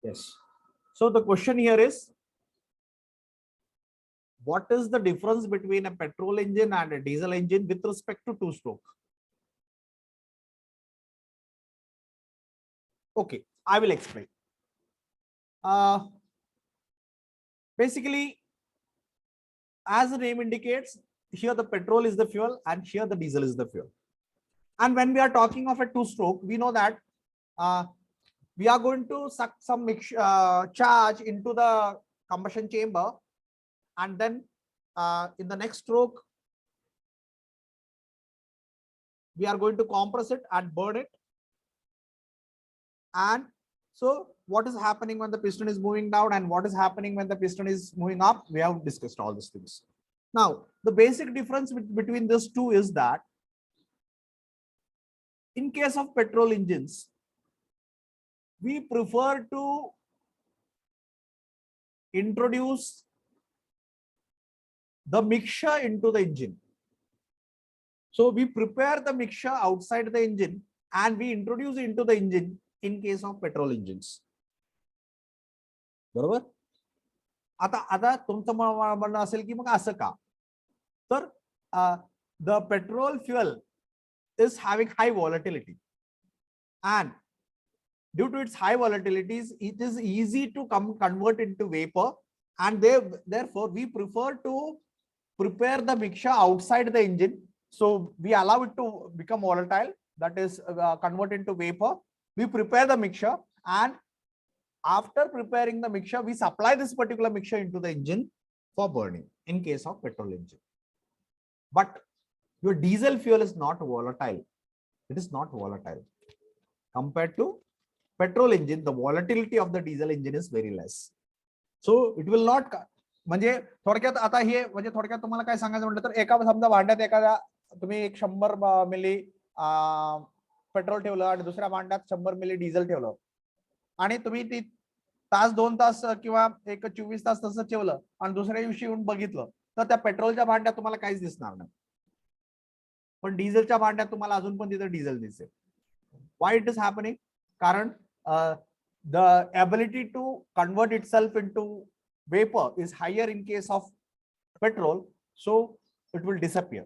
Yes. So the question here is, what is the difference between a petrol engine and a diesel engine with respect to two-stroke? Okay, I will explain. Basically, as the name indicates, here the petrol is the fuel and here the diesel is the fuel. And when we are talking of a two-stroke, we know that we are going to suck some charge into the combustion chamber, and then in the next stroke, we are going to compress it and burn it. And so what is happening when the piston is moving down and what is happening when the piston is moving up? We have discussed all these things. Now, the basic difference between these two is that in case of petrol engines, we prefer to introduce the mixture into the engine. So we prepare the mixture outside the engine and we introduce it into the engine in case of petrol engines. बरोबर? आता तुमचं म्हणणं असेल की मग असं का? तर the petrol fuel is having high volatility, and due to its high volatilities, it is easy to convert into vapor, and therefore we prefer to prepare the mixture outside the engine. So we allow it to become volatile, that is convert into vapor. We prepare the mixture, and after preparing the mixture, we supply this particular mixture into the engine for burning in case of petrol engine. But your diesel fuel is not volatile. It is not volatile. Compared to petrol engine, the volatility of the diesel engine is very less. So it will not, म्हणजे थोडक्यात आता हे म्हणजे थोडक्यात तुम्हाला काय सांगायचं म्हटलं तर एका समजा भांड्यात एखाद्या तुम्ही 100 मिली पेट्रोल ठेवलं आणि दुसऱ्या भांड्यात 100 मिली डिझेल ठेवलं आणि तुम्ही ती तास 2 तास किंवा 24 तास तसं ठेवलं आणि दुसऱ्या दिवशी येऊन बघितलं तर त्या पेट्रोलच्या भांड्यात तुम्हाला काहीच दिसणार नाही, पण डिझेलच्या भांड्यात तुम्हाला अजून पण तिथे डिझेल दिसेल. Why it is happening? कारण the ability to convert itself into vapor is higher in case of petrol, so it will disappear.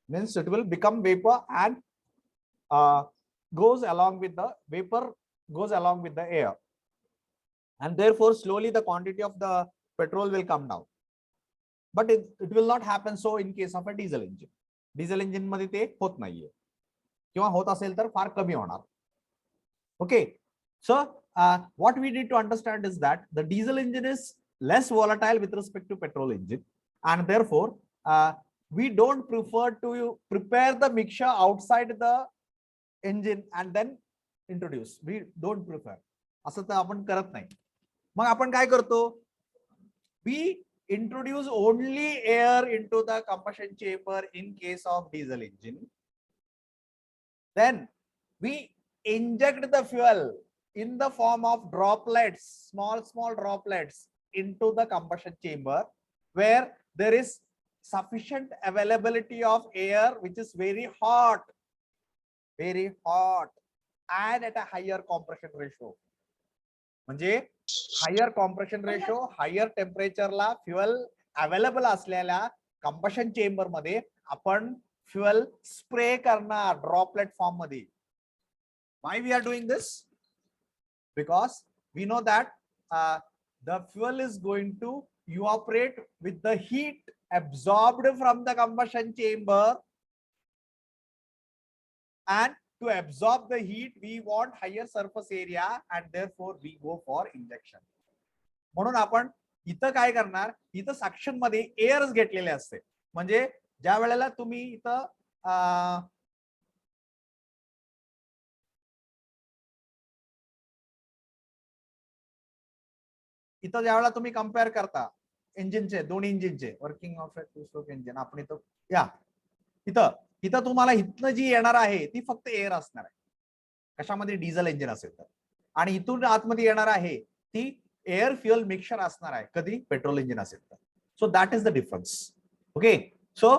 Means it will become vapor and goes along with the vapor, goes along with the air, and therefore slowly the quantity of the petrol will come down. But it will not happen so in case of a diesel engine. Diesel engine मध्ये ते होत नाहीये किंवा होत असेल तर फार कमी होणार. Okay, so what we need to understand is that the diesel engine is less volatile with respect to petrol engine, and therefore we don't prefer to prepare the mixture outside the engine and then introduce. We don't prefer. असं तर आपण करत नाही. मग आपण काय करतो? We introduce only air into the combustion chamber in case of diesel engine. Then we inject the fuel in the form of droplets, small droplets into the combustion chamber, where there is sufficient availability of air which is very hot and at a higher compression ratio. म्हणजे higher compression ratio, higher टेम्परेचरला fuel available असलेल्या combustion chamber मध्ये आपण fuel spray करणार droplet form मध्ये. Why we are doing this? Because we know that the fuel is going to evaporate with the heat absorbed from the combustion chamber, and to absorb the heat we want higher surface area, and therefore we go for injection. म्हणून आपण इथं काय करणार, इथं suction मध्ये एअरच घेतलेले असते. म्हणजे ज्या वेळेला तुम्ही इथं ज्या वेळेला तुम्ही कंपेअर करता इंजिनचे, दोन्ही इंजिनचे working of two stroke engine, आपण इथं या इथं तुम्हाला इथनं जी येणार आहे ती फक्त एअर असणार आहे कशामध्ये, डिझेल इंजिन असेल तर, आणि इथून आतमध्ये येणार आहे ती एअर फ्युएल मिक्सचर असणार आहे कधी पेट्रोल इंजिन असेल तर. So that is the difference. Okay, so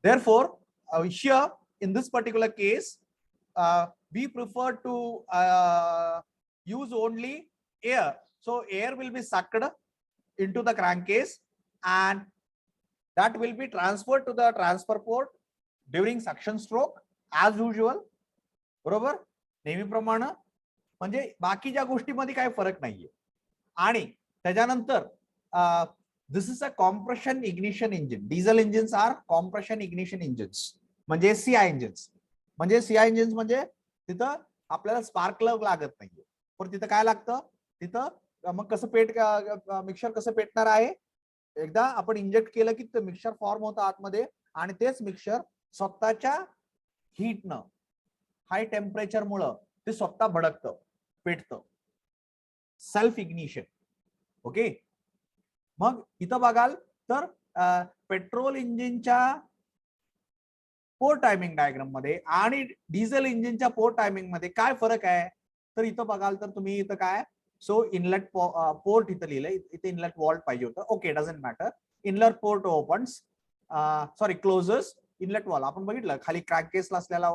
therefore here in this particular case we prefer to use only air. So air will be sucked into the crankcase and that will be transferred to the transfer port during suction stroke as usual. बरोबर, नेहमीप्रमाणे. म्हणजे बाकी ज्या गोष्टीमध्ये काही फरक नाहीये. आणि त्याच्यानंतर this is a compression ignition engine. Diesel engines are compression ignition engines, म्हणजे सीआय इंजिन्स. म्हणजे सीआय इंजिन्स म्हणजे तिथं आपल्याला स्पार्क प्लग लागत नाहीये, पण तिथं काय लागतं, तिथं मग कसं मिक्सर कसं पेटणार आहे, एकदा आपण इंजेक्ट केलं की ते मिक्सर फॉर्म होतं आतमध्ये आणि तेच मिक्सर स्वतःच्या हीटनं, हाय टेम्परेचर मुळे ते स्वतः भडकतं, पेटतं. Self ignition. ओके. मग इथं बघाल तर पेट्रोल इंजिनच्या पोर्ट टायमिंग डायग्राम मध्ये आणि डिझेल इंजिनच्या पोर्ट टायमिंग मध्ये काय फरक आहे, तर इथं बघाल तर तुम्ही इथं काय, सो इनलेट पोर्ट इथं लिहिलंय, इथे इनलेट वॉल्ट पाहिजे होतं. Okay, doesn't matter. Inlet port opens, sorry closes. Inlet valve आपण बघितलं खाली क्रॅककेसला असलेला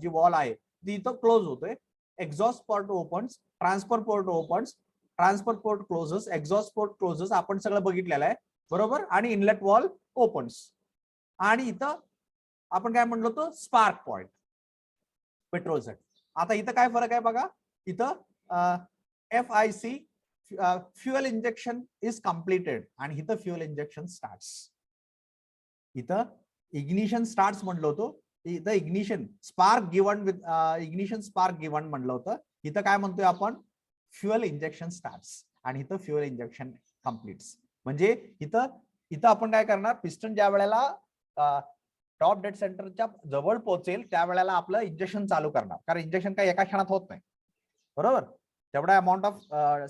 जी वॉल आहे ती इथं क्लोज होतोय. Exhaust port opens, transfer port opens, transfer port closes, exhaust port closes, आपण सगळं बघितलेलं आहे. बरोबर. आणि इनलेट वॉल ओपन्स. आणि इथं आपण काय म्हणलो होतो, स्पार्क पॉइंट पेट्रोलसाठी. आता इथं काय फरक आहे बघा, इथं FIC fuel injection is completed आणि इथं फ्युएल इंजेक्शन स्टार्ट्स. इथं इग्निशन स्टार्ट्स म्हणलं होतं, इथं ignition spark given with ignition spark given म्हणलं होतं. इथं काय म्हणतोय आपण, फ्युएल इंजेक्शन स्टार्ट्स आणि इथं फ्युएल इंजेक्शन कम्प्लीट्स. म्हणजे इथं आपण काय करणार, पिस्टन ज्या वेळेला टॉप डेड सेंटरच्या जवळ पोहोचेल त्यावेळेला आपलं इंजेक्शन चालू करणार, कारण इंजेक्शन काही एका क्षणात होत नाही. बरोबर. तेवढा amount of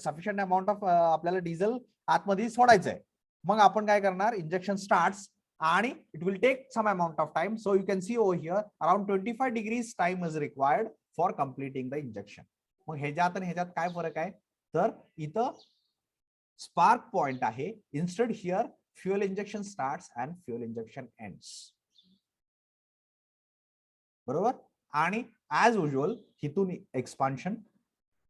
sufficient amount of आपल्याला डिझेल आतमध्ये सोडायचं आहे. मग आपण काय करणार, इंजेक्शन स्टार्ट्स आणि it will take some amount of time. So you can see over here around 25 degrees time is required for completing the injection. मग ह्याच्यात आणि ह्याच्यात काय फरक आहे, तर इथं स्पार्क पॉइंट आहे, instead here fuel injection starts and fuel injection ends. बरोबर. आणि ऍज युजुअल इथून एक्सपान्शन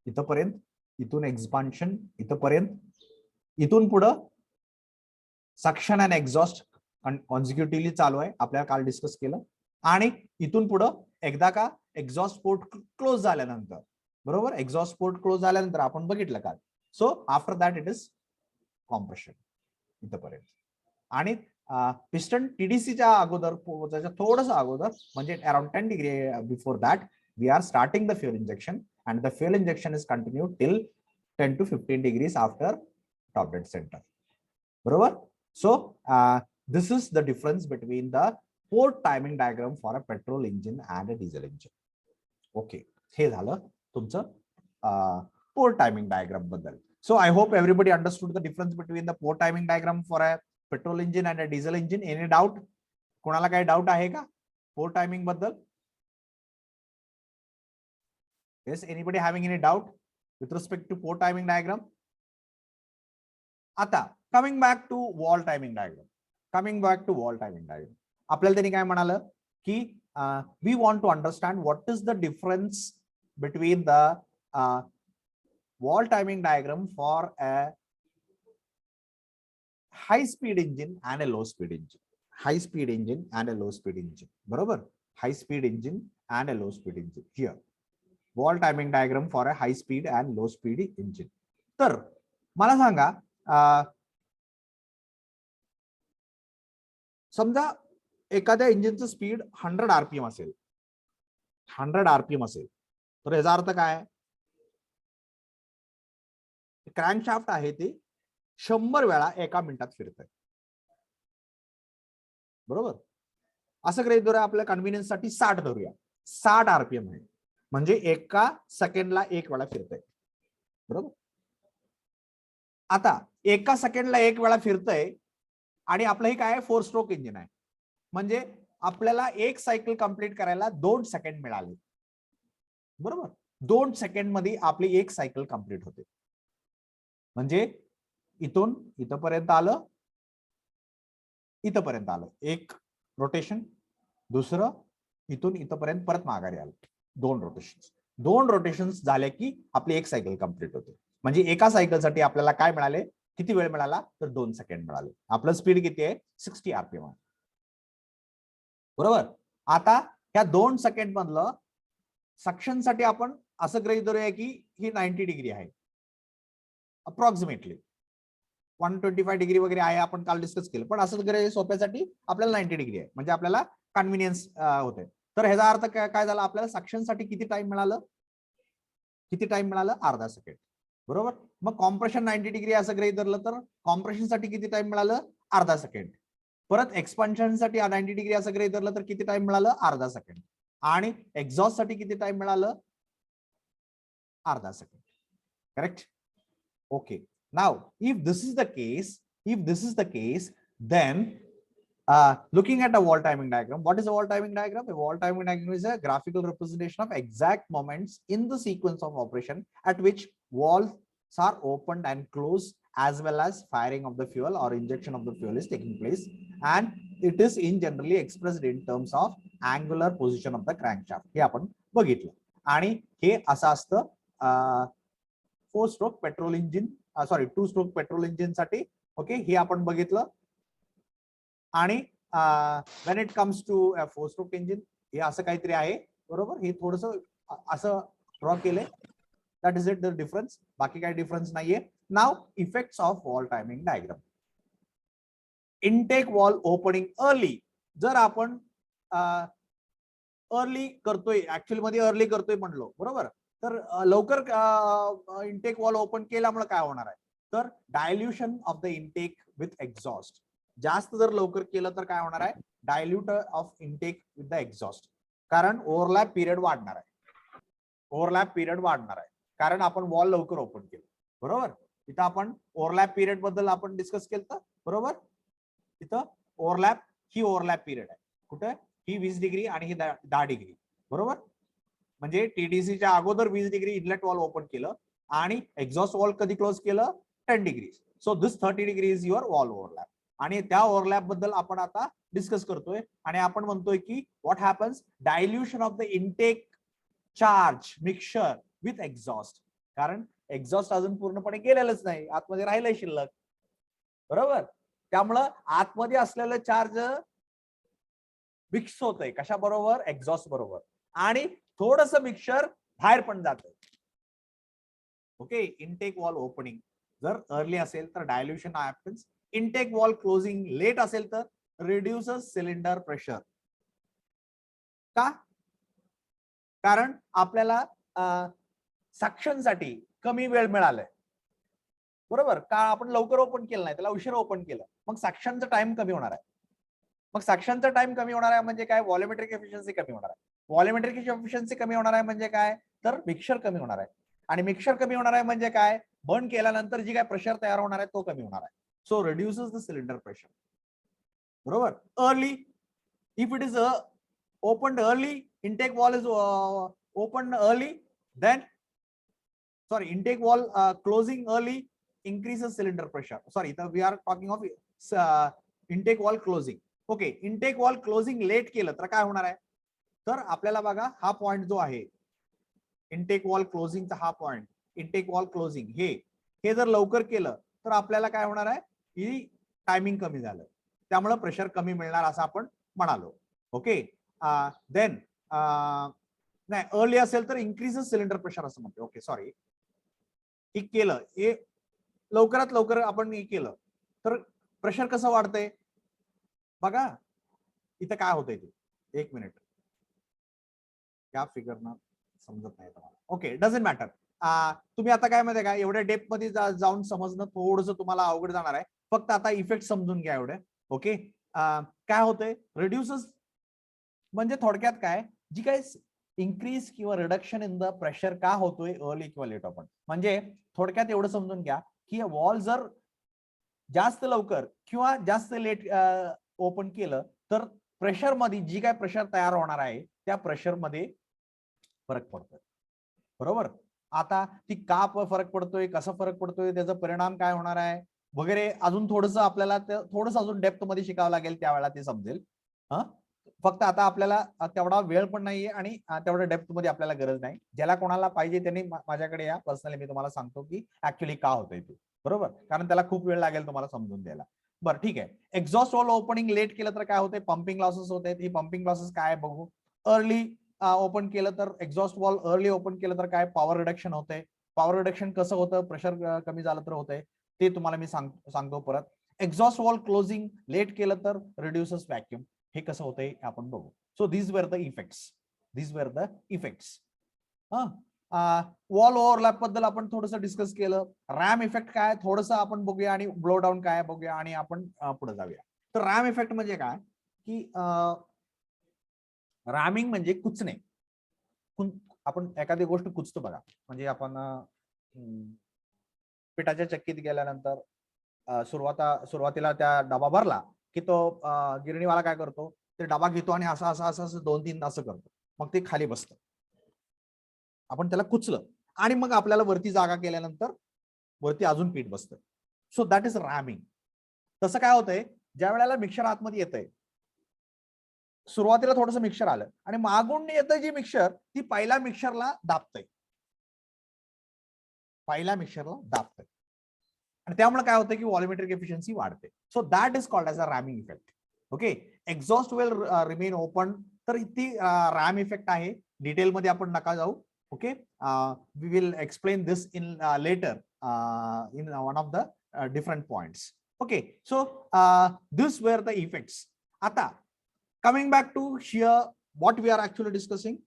इथपर्यंत, इथून एक्सपान्शन इथपर्यंत, इथून पुढं सक्शन अँड एक्झॉस्ट कॉन्झिक्युटिव्हली चालू आहे, आपल्याला काल डिस्कस केलं. आणि इथून पुढं एकदा का एक्झॉस्ट पोर्ट क्लोज झाल्यानंतर, बरोबर, एक्झॉस्ट पोर्ट क्लोज झाल्यानंतर आपण बघितलं काल, so after that it is compression इथपर्यंत. आणि पिस्टन TDCच्या अगोदर, थोडंसं अगोदर, म्हणजे around 10 degree before that we are starting the fuel injection and the fuel injection is continued till 10 to 15 degrees after top dead center. बरोबर. So this is the difference between the port timing diagram for a petrol engine and a diesel engine. Okay, हे झालं तुमचं port timing diagram बद्दल. So I hope everybody understood the difference between the port timing diagram for a petrol engine and a diesel engine. Any doubt? कोणाला काही doubt आहे का port timing बद्दल? Yes, anybody having any doubt with respect to port timing diagram? आता coming back to wall timing diagram. Coming back to wall timing diagram. आपल्याला त्यांनी काय म्हणालं की we want to understand what is the difference between the wall timing diagram for a high speed engine and a low speed engine. High speed engine and a low speed engine. बरोबर. High speed engine and a low speed engine. Here. Wall timing diagram for a high speed and low speed engine. तर मला सांगा, समजा एखाद्या इंजिनचं speed 100 RPM असेल, 100 RPM असेल, तर याचा अर्थ काय, क्रँकशाफ्ट आहे ते 100 वेळा एका मिनिटात फिरत आहे. बरोबर. असं गृहीत धरूया, आपल्या कन्व्हिनियन्स साठी 60 धरूया, 60 RPM आहे, म्हणजे एका सेकंडला एक वेळा फिरतंय. बरोबर. आता एका सेकंडला एक वेळा फिरतंय आणि आपलं हे काय 4 स्ट्रोक इंजिन आहे, म्हणजे आपल्याला एक सायकल कंप्लीट करायला 2 सेकंड मिळाले. बरोबर. 2 सेकंड मध्ये आपली एक सायकल कंप्लीट होते. म्हणजे इथून इथपर्यंत आलं, इथपर्यंत आलं एक रोटेशन, दुसरं इथून इथपर्यंत परत माघारी आलं 2 रोटेशन. 2 रोटेशन्स झाले की आपली एक सायकल कंप्लीट होते. म्हणजे एका सायकलसाठी आपल्याला काय मिळाले, किती वेळ मिळाला, तर 2 सेकंड मिळाले. आपलं स्पीड किती आहे, 60 RPM आहे. बरोबर. आता ह्या 2 सेकंड मधलं सक्शनसाठी आपण असं गृहीत धरूया की ही 90 डिग्री आहे अप्रॉक्सिमेटली. 125 डिग्री वगैरे आहे, आपण काल डिस्कस केलं, पण असं वगैरे सोप्यासाठी आपल्याला 90 डिग्री आहे, म्हणजे आपल्याला कन्व्हिनियन्स होते. तर ह्याचा अर्थ काय झाला, आपल्याला सक्शनसाठी किती टाइम मिळालं, अर्धा सेकंड. बरोबर. मग कॉम्प्रेशन 90 डिग्री असं गृहीत धरलं तर कॉम्प्रेशनसाठी किती टाइम मिळालं, अर्धा सेकंड. परत एक्सपान्शनसाठी 90 डिग्री असं गृहीत धरलं तर किती टाइम मिळालं, अर्धा सेकंड. आणि एक्झॉस्ट साठी किती टाइम मिळालं, अर्धा second. Correct. Okay. Now, if this is the case, then looking at a wall timing diagram, what is a wall timing diagram? A wall timing diagram is a graphical representation of exact moments in the sequence of operation at which walls are opened and closed, as well as firing of the fuel or injection of the fuel is taking place, and it is in generally expressed in terms of angular position of the crankshaft. हे आपण बघितलं. आणि हे असं असतं 4 stroke petrol engine, sorry 2 stroke petrol engine साठी. Okay, हे आपण बघितलं. आणि when it comes to 4 stroke engine हे असं काहीतरी आहे. बरोबर. हे थोडस असं ड्रॉ केलंय. That is it the difference. बाकी काही डिफरन्स नाहीये. Now effects of valve timing diagram. Intake valve opening early. जर आपण अर्ली करतोय, ऍक्च्युअली मध्ये अर्ली करतोय म्हणलो, बरोबर, तर लवकर इनटेक वॉल ओपन केल्यामुळे काय होणार आहे, तर dilution of the intake with exhaust. जास्त जर लवकर केलं तर काय होणार आहे, dilute of intake with the exhaust. कारण ओव्हरलॅप पिरियड वाढणार आहे. कारण आपण वॉल लवकर ओपन केलं. बरोबर. इथं आपण ओव्हरलॅप पिरियड बद्दल आपण डिस्कस केलं. बरोबर. इथं ही ओव्हरलॅप पिरियड आहे. कुठे, ही 20 डिग्री आणि ही 10 डिग्री. बरोबर. म्हणजे टीडीसीच्या अगोदर 20 डिग्री इनलेट वॉल ओपन केलं आणि एक्झॉस्ट वॉल कधी क्लोज केलं, 10 degree. So this 30 degree is your wall overlap. आणि त्या ओव्हरलॅप बद्दल आपण आता डिस्कस करतोय. आणि आपण म्हणतोय की what happens, dilution of the intake charge mixture with exhaust. कारण एक्झॉस्ट अजून पूर्णपणे केलेलंच नाही, आतमध्ये राहिलंय शिल्लक. बरोबर. त्यामुळं आतमध्ये असलेलं चार्ज मिक्स होतंय कशाबरोबर, एक्झॉस्ट बरोबर. आणि थोडस मिक्सचर बाहेर पण जातं. ओके. इनटेक वॉल ओपनिंग जर अर्ली असेल तर dilution happens. Intake valve closing late असेल तर रिड्युसेस सिलेंडर प्रेशर. का, कारण आपल्याला सक्शनसाठी कमी वेळ मिळालाय. बरोबर. का, आपण लवकर ओपन केलं नाही, त्याला उशीर ओपन केलं, मग सक्शनचा टाइम कमी होणार आहे. मग सक्शनचा टाइम कमी होणार आहे म्हणजे काय, व्हॉल्युमेट्रिक एफिशियन्सी कमी होणार आहे. व्हॉल्युमेट्रिक एफिशियन्सी कमी होणार आहे म्हणजे काय, तर मिक्सचर कमी होणार आहे. आणि मिक्सचर कमी होणार आहे म्हणजे काय, बर्न केल्यानंतर जी काय प्रेशर तयार होणार आहे तो कमी होणार आहे. So reduces the cylinder pressure. बरोबर. Early, if it is opened early, intake wall is opened early, then sorry, intake wall closing early increases cylinder pressure. Sorry, we are talking of intake wall closing. Okay, intake wall closing late केलं तर काय होणार आहे, तर आपल्याला बघा हा point जो आहे इनटेक वॉल क्लोजिंगचा, हा पॉइंट इनटेक वॉल क्लोजिंग, हे जर लवकर केलं तर आपल्याला काय होणार आहे, ही टायमिंग कमी झालं, त्यामुळे प्रेशर कमी मिळणार असं आपण म्हणालो. ओके. देन नाही, अर्ली असेल तर इन्क्रीजेस सिलेंडर प्रेशर असं म्हणतो. ओके, सॉरी, हे केलं, हे लवकरात लवकर आपण हे केलं तर प्रेशर कसं वाढतंय बघा. इथं काय होतंय ते, एक मिनिट, त्या फिगरनं समजत नाही तुम्हाला. Okay, doesn't matter. तुम्ही आता काय माहितीये का, एवढ्या डेप्थ मध्ये जाऊन समजणं थोडंसं तुम्हाला अवघड जाणार आहे. फक्त आता इफेक्ट समजून घ्या एवढे. ओके. काय होतंय, रिड्युसेस म्हणजे थोडक्यात काय, जी काय इन्क्रीज किंवा रिडक्शन इन द प्रेशर का होतोय अर्ली किंवा लेट ओपन, म्हणजे थोडक्यात एवढं समजून घ्या की वॉल जर जास्त लवकर किंवा जास्त लेट ओपन केलं तर प्रेशर मध्ये जी काय प्रेशर तयार होणार आहे त्या प्रेशर मध्ये फरक पडतोय. बरोबर. आता ती का फरक पडतोय, कसा फरक पडतोय, त्याचा परिणाम काय होणार आहे वगैरे अजून थोडंसं आपल्याला थोडंसं अजून डेप्थ मध्ये शिकावं लागेल, त्यावेळेला ते समजेल. फक्त आता आपल्याला तेवढा वेळ पण नाहीये आणि तेवढ्या डेप्थ मध्ये आपल्याला गरज नाही. ज्याला कोणाला पाहिजे त्यांनी माझ्याकडे या, पर्सनली मी तुम्हाला सांगतो की ऍक्च्युअली का होतंय ते, बरोबर, कारण त्याला खूप वेळ लागेल तुम्हाला समजून द्यायला. बरं ठीक आहे. एक्झॉस्ट वॉल्व ओपनिंग लेट केलं तर काय होते, पंपिंग लॉसेस होते. ही पंपिंग लॉसेस काय बघू. अर्ली ओपन केलं तर, एक्झॉस्ट वॉल्व अर्ली ओपन केलं तर काय, पॉवर रिडक्शन होते. पॉवर रिडक्शन कसं होतं, प्रेशर कमी झालं तर होतंय, ते तुम्हाला मी सांगतो परत. एक्झॉस्ट वॉल्व क्लोजिंग लेट केलं तर रिड्युसेस व्हॅक्यूम, हे कसं होतंय आपण बघू. So these were the effects. Wall overlap बद्दल आपण थोडंसं डिस्कस केलं. रॅम इफेक्ट काय थोडंसं आपण बघूया आणि ब्लो डाऊन काय बघूया आणि आपण पुढे जाऊया. तर रॅम इफेक्ट म्हणजे काय की रॅमिंग म्हणजे कुचणे. आपण एखादी गोष्ट कुचतो बघा, म्हणजे आपण पिठाच्या चक्कीत गेल्यानंतर सुरुवातीला त्या डबा भरला की तो गिरणीवाला काय करतो, ते डबा घेतो आणि असं 2-3 असं करतो, मग ते खाली बसतं. आपण त्याला कुचलं आणि मग आपल्याला वरती जागा केल्यानंतर वरती अजून पीठ बसतं. So that is ramming. तसं काय होतंय, ज्या वेळेला मिक्सर आतमध्ये येतंय, सुरुवातीला थोडंसं मिक्सर आलं आणि मागून येतं जी मिक्सर, ती पहिल्या मिक्सरला दाबतंय आणि त्यामुळे काय होतं की व्हॉल्यूमेट्रिक एफिशियन्सी वाढते. So that is called as a ramming effect. Okay. Exhaust will remain open, तर ती रॅम इफेक्ट आहे. डिटेलमध्ये आपण नका जाऊ. Okay. We will explain this in later in one of the different points. Okay, so these were the effects. Ata coming back to here, what we are actually discussing,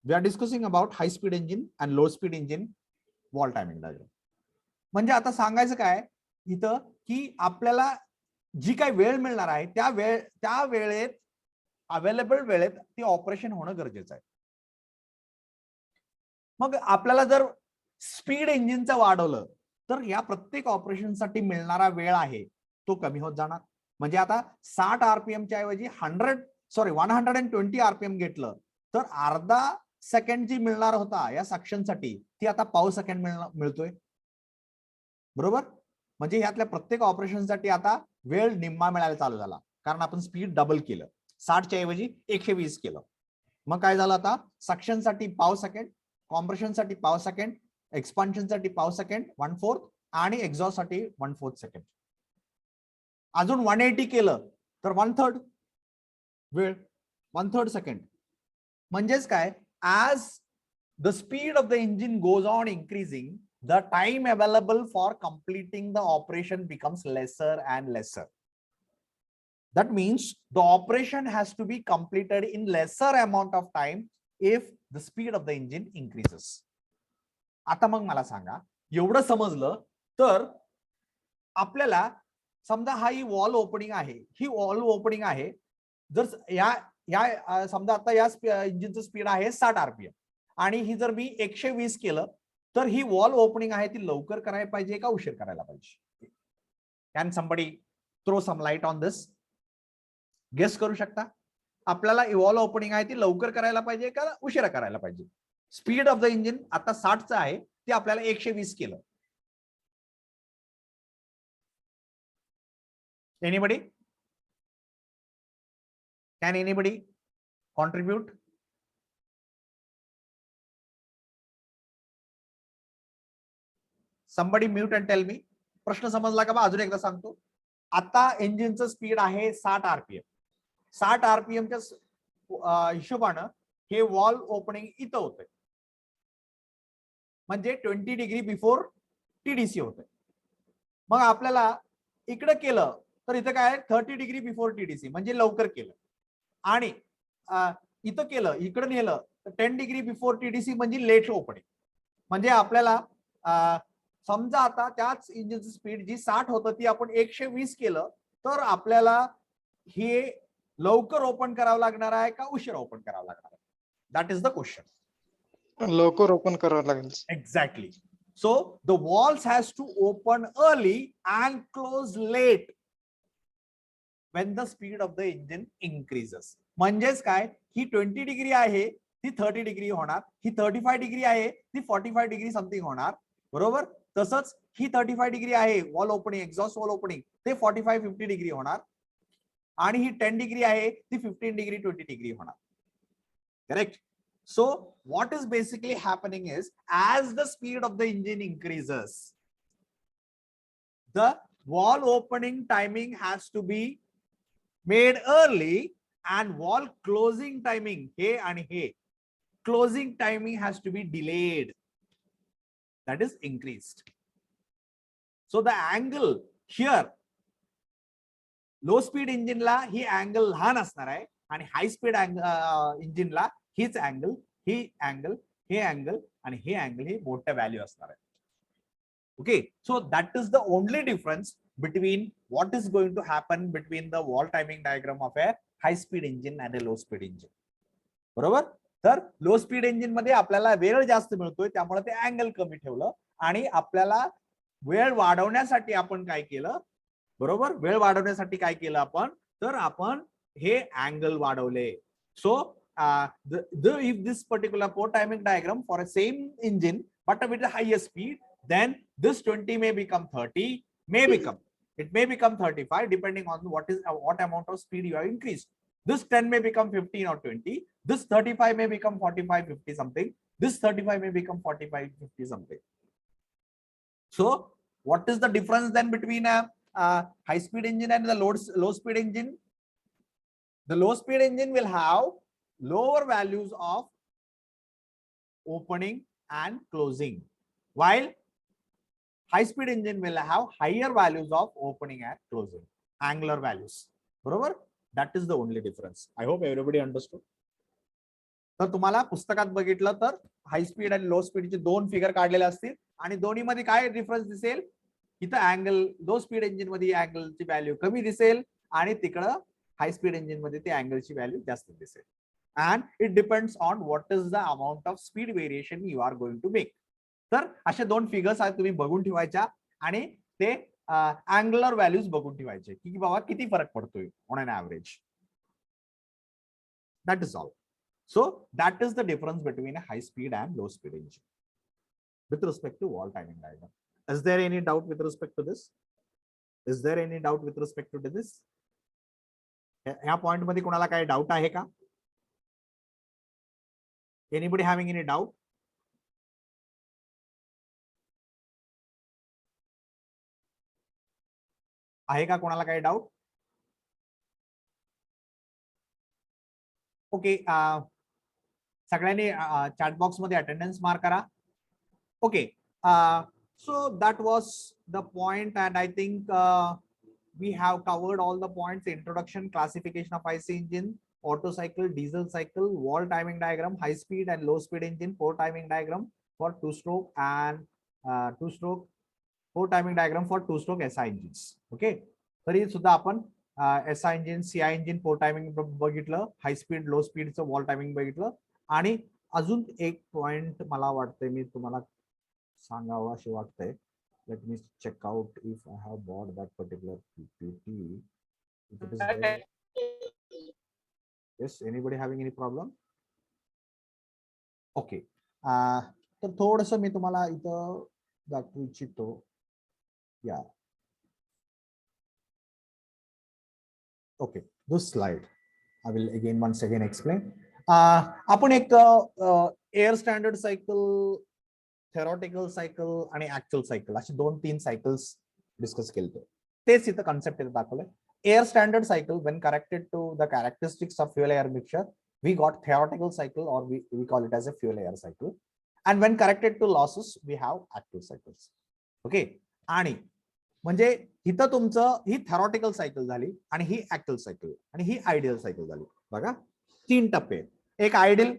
we are discussing about high speed engine and low speed engine wall timing diagram. म्हणजे आता सांगायचं काय इथं की आपल्याला जी काही वेळ मिळणार आहे त्या वेळेत अवेलेबल वेळेत ती ऑपरेशन होणं गरजेचं आहे. मग आपल्याला जर स्पीड इंजिनचं वाढवलं तर या प्रत्येक ऑपरेशनसाठी मिळणारा वेळ आहे तो कमी होत जाणार. म्हणजे आता 60 आरपीएमच्या ऐवजी 120 आरपीएम घेतलं तर अर्धा सेकंड जी मिळणार होता या सक्शनसाठी, ती आता पाव सेकंड मिळतोय, बरोबर. म्हणजे यातल्या प्रत्येक ऑपरेशनसाठी आता वेळ निम्मा मिळायला चालू झाला, कारण आपण स्पीड डबल केलं, 60च्या ऐवजी 120 केलं. मग काय झालं, आता सक्शनसाठी पाव सेकंड, कॉम्प्रेशनसाठी पाव सेकंड, एक्सपान्शनसाठी पाव सेकंड 1/4 आणि एक्झॉस्टसाठी 1/4 सेकंड. अजून 180 केलं तर 1/3 वेळ, 1/3 सेकंड. म्हणजेच काय, as the speed of the engine goes on increasing, the time available for completing the operation becomes lesser and lesser. That means the operation has to be completed in lesser amount of time if the speed of the engine increases. आता मग मला सांगा, एवढं समजलं तर आपल्याला समजा हा ही वॉल ओपनिंग आहे, ही वॉल ओपनिंग आहे, जर या समजा आता या इंजिनचं स्पीड आहे 60 आरपीएम आणि ही जर मी 120 केलं तर ही वॉल ओपनिंग आहे ती लवकर करायला पाहिजे का उशीर करायला पाहिजे? Can somebody throw some light on this? Guess करू शकता? आपल्याला वॉल ओपनिंग आहे ती लवकर करायला पाहिजे का उशिरा करायला पाहिजे? स्पीड ऑफ द इंजिन आता 60चं आहे, ते आपल्याला 120 केलं. Anybody? Can anybody contribute? somebody mute and tell me. प्रश्न समजला का? अजून एकदा सांगतो. आता इंजिनचं स्पीड आहे 60 आरपीएम. 60 आरपीएमच्या हिशोबानं हे वॉल ओपनिंग इथं होतंय, म्हणजे 20 डिग्री बिफोर टीडीसी होतंय. मग आपल्याला इकडे केलं तर इथं काय 30 डिग्री बिफोर टीडीसी, म्हणजे लवकर केलं. आणि इथं केलं, इकडे नेलं तर 10 डिग्री बिफोर टीडीसी म्हणजे लेट ओपनिंग. म्हणजे आपल्याला समजा आता त्याच इंजिनची स्पीड जी 60 होतं ती आपण 120 केलं तर आपल्याला हे लवकर ओपन करावं लागणार आहे का उशिरा ओपन करावं लागणार आहे? That is the question. लवकर ओपन करावं लागेल. Exactly. So the valves has to open early and close late when the speed of the engine increases. म्हणजेच काय, ही 20 डिग्री आहे ती 30 डिग्री होणार, ही 35 डिग्री आहे ती 45 डिग्री समथिंग होणार, बरोबर. तसंच ही 35 डिग्री आहे wall opening, exhaust valve opening, ते 45-50 डिग्री होणार. आणि ही 10 डिग्री आहे ती 15 डिग्री 20 डिग्री होणार. Correct. So what is basically happening is, as the speed of the engine increases, the valve opening timing has to be made early and valve closing timing closing timing has to be delayed, that is increased. So the angle here, low speed engine ला ही angle लहान असणार आहे आणि high speed engine ला हीच angle, ही angle, हे angle आणि हे angle ही मोठ्या value असणार आहे. Okay, so that is the only difference between what is going to happen between the valve timing diagram of a high speed engine and a low speed engine. बरोबर. तर low speed engine मध्ये आपल्याला वेळ जास्त मिळतोय, त्यामुळे ते angle कमी ठेवलं आणि आपल्याला वेळ वाढवण्यासाठी आपण काय केलं, बरोबर, वेळ वाढवण्यासाठी काय केलं आपण, तर आपण हे अँगल वाढवले. So if this particular port timing diagram for a same engine but with a higher speed, then this 20 may become 30, it may become 35 depending on what amount of speed you have increased. This 10 may become 15 or 20. This 35 may become 45, 50 something. This 35 may become 45, 50 something. So what is the difference then between a high speed engine and the low speed engine? The low speed engine will have lower values of opening and closing, while high speed engine will have higher values of opening and closing, angular values. बरोबर. That is the only difference. I hope everybody understood. तर तुम्हाला पुस्तकात बघितलं तर high speed आणि low स्पीडचे दोन figure काढलेले असतील आणि दोन्ही मध्ये काय डिफरन्स दिसेल, इथं अँगल लो स्पीड इंजिन मध्ये अँगलची व्हॅल्यू कमी दिसेल आणि तिकडं हाय स्पीड इंजिन मध्ये ते अँगलची व्हॅल्यू जास्त दिसेल. And it depends on what is the amount of speed variation you are going to make. तर असे दोन फिगर्स आहेत, तुम्ही बघून ठेवायच्या आणि ते अँगुलर व्हॅल्यूज बघून ठेवायचे की बाबा किती फरक पडतोय on an average. That is all. So that is the difference between a high speed and low speed engine with respect to valve timing diagram. Is there any doubt with respect to this? Is there any doubt with respect to this? ह्या point मध्ये कोणाला काही doubt आहे का? Anybody having any doubt? आहे का कोणाला काही डाऊट? ओके, सगळ्यांनी चॅट बॉक्स मध्ये अटेंडन्स मार्क करा. Okay, so that was the point and I think we have covered all the points: introduction, classification of IC engine, auto cycle, diesel cycle, valve timing diagram, high speed and low speed engine, port timing diagram for two-stroke and two-stroke, port timing diagram for two-stroke SI engines. Okay, तरी सुद्धा आपण SI engine, CI engine, port timing बघितलं, high speed, low speed चं valve timing बघितलं आणि अजून एक point मला वाटतंय मी तुम्हाला सांगावं असे वाटतंय. Let me check out if I have bought that particular PPT. If it is there. Yes, anybody having any problem? Okay. तर थोडंसं मी तुम्हाला इथं दाखवू इच्छितो. Yeah. Okay, this slide I will again once again explain. आपण एक air standard cycle, theoretical cycle आणि actual cycle असे 2-3 सायकल्स डिस्कस केले. तेच इथं कन्सेप्ट इथं दाखवलंय. Air standard cycle when corrected to the characteristics of fuel air mixture, we got theoretical cycle or we call it as a fuel air cycle, and when corrected to losses we have actual cycles. Okay, आणि म्हणजे इथं तुमचं ही theoretical cycle झाली आणि ही actual cycle आणि ही ideal cycle झाली. बघा 3 टप्पे. एक आयडियल,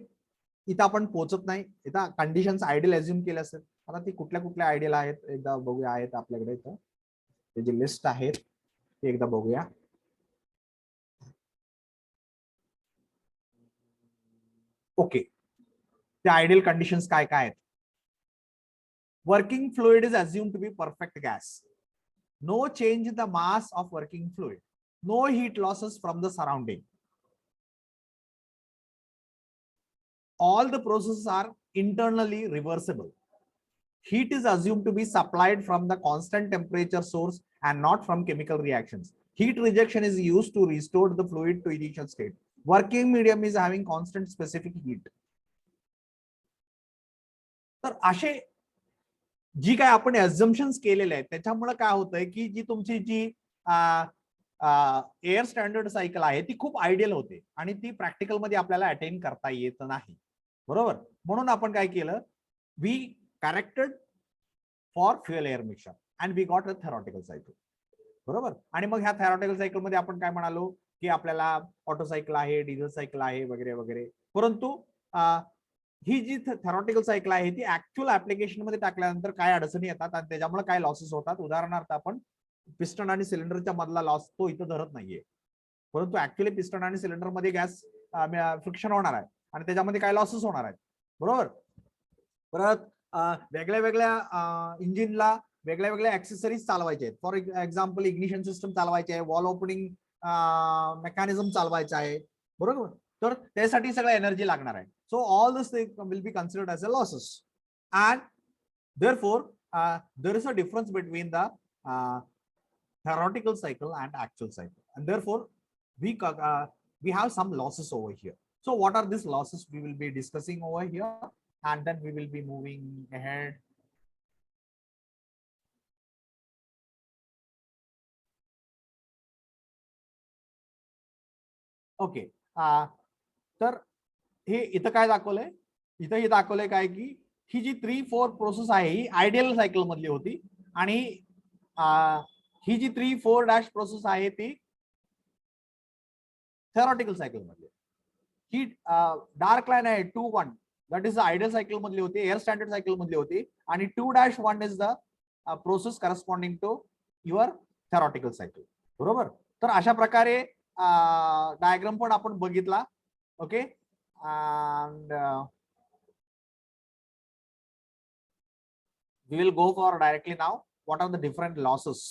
इथं आपण पोहोचत नाही, इथं कंडिशन्स आयडियल अज्युम केले असेल. आता ती कुठल्या कुठल्या आयडियल आहेत एकदा बघूया. आहेत आपल्याकडे इथं ते जी लिस्ट आहे ती एकदा बघूया. ओके, त्या आयडियल कंडिशन्स काय काय आहेत. Working fluid is assumed to be perfect gas. No change in the mass of working fluid. No heat losses from the surrounding. All the processes are internally reversible. Heat is assumed to be supplied from the constant temperature source and not from chemical reactions. Heat rejection is used to restore the fluid to initial state. Working medium is having constant specific heat. तर असे जी काय आपण अझम्पशन्स केलेले आहेत त्याच्यामुळे काय होतंय की जी तुमची जी एअर स्टँडर्ड सायकल आहे ती खूप आयडियल होते आणि ती प्रॅक्टिकल मध्ये आपल्याला अटेन करता येत नाही. बरोबर. म्हणून आपण काय केलं, we corrected for fuel air mixture and we got a theoretical cycle. बरोबर. आणि मग ह्या थेरॉटिकल सायकल मध्ये आपण काय म्हणालो की आपल्याला ऑटो सायकल आहे, डिझेल सायकल आहे वगैरे वगैरे. परंतु ही जी थेरॉटिकल सायकल आहे ती ऍक्च्युअल ऍप्लिकेशन मध्ये टाकल्यानंतर काय अडचणी येतात आणि त्याच्यामुळे काय लॉसेस होतात. उदाहरणार्थ आपण पिस्टन आणि सिलेंडरच्या मधला लॉस तो इथं धरत नाहीये, परंतु ऍक्च्युअली पिस्टन आणि सिलेंडर मध्ये गॅस फ्रिक्शन होणार आहे आणि त्याच्यामध्ये काय लॉसेस होणार आहेत. बरोबर. परत वेगळ्या वेगळ्या इंजिनला वेगळ्या वेगळ्या ऍक्सेसरीज चालवायचे आहेत. फॉर एक्झाम्पल इग्निशन सिस्टम चालवायचे आहे, वॉल ओपनिंग मेकॅनिझम चालवायचं आहे. बरोबर. तर त्यासाठी सगळं एनर्जी लागणार आहे. So all this will be considered as a losses, and therefore there is a difference between the theoretical cycle and actual cycle, and therefore we have some losses over here. So what are these losses we will be discussing over here, and then we will be moving ahead. Okay. तर हे इथं काय दाखवलंय, इथं हे दाखवलंय काय की ही जी 3-4 प्रोसेस आहे ही आयडियल सायकल मधली होती आणि ही जी 3-4 प्रोसेस आहे ती थेरॉटिकल सायकल मधली. ही डार्क लाईन आहे 2-1 that is the ideal cycle मधली होती, एअर स्टँडर्ड सायकल मधली होती, आणि 2-1 is the process corresponding to your theoretical cycle. बरोबर. तर अशा प्रकारे डायग्राम पण आपण बघितला. Okay. And we will go for directly now what are the different losses.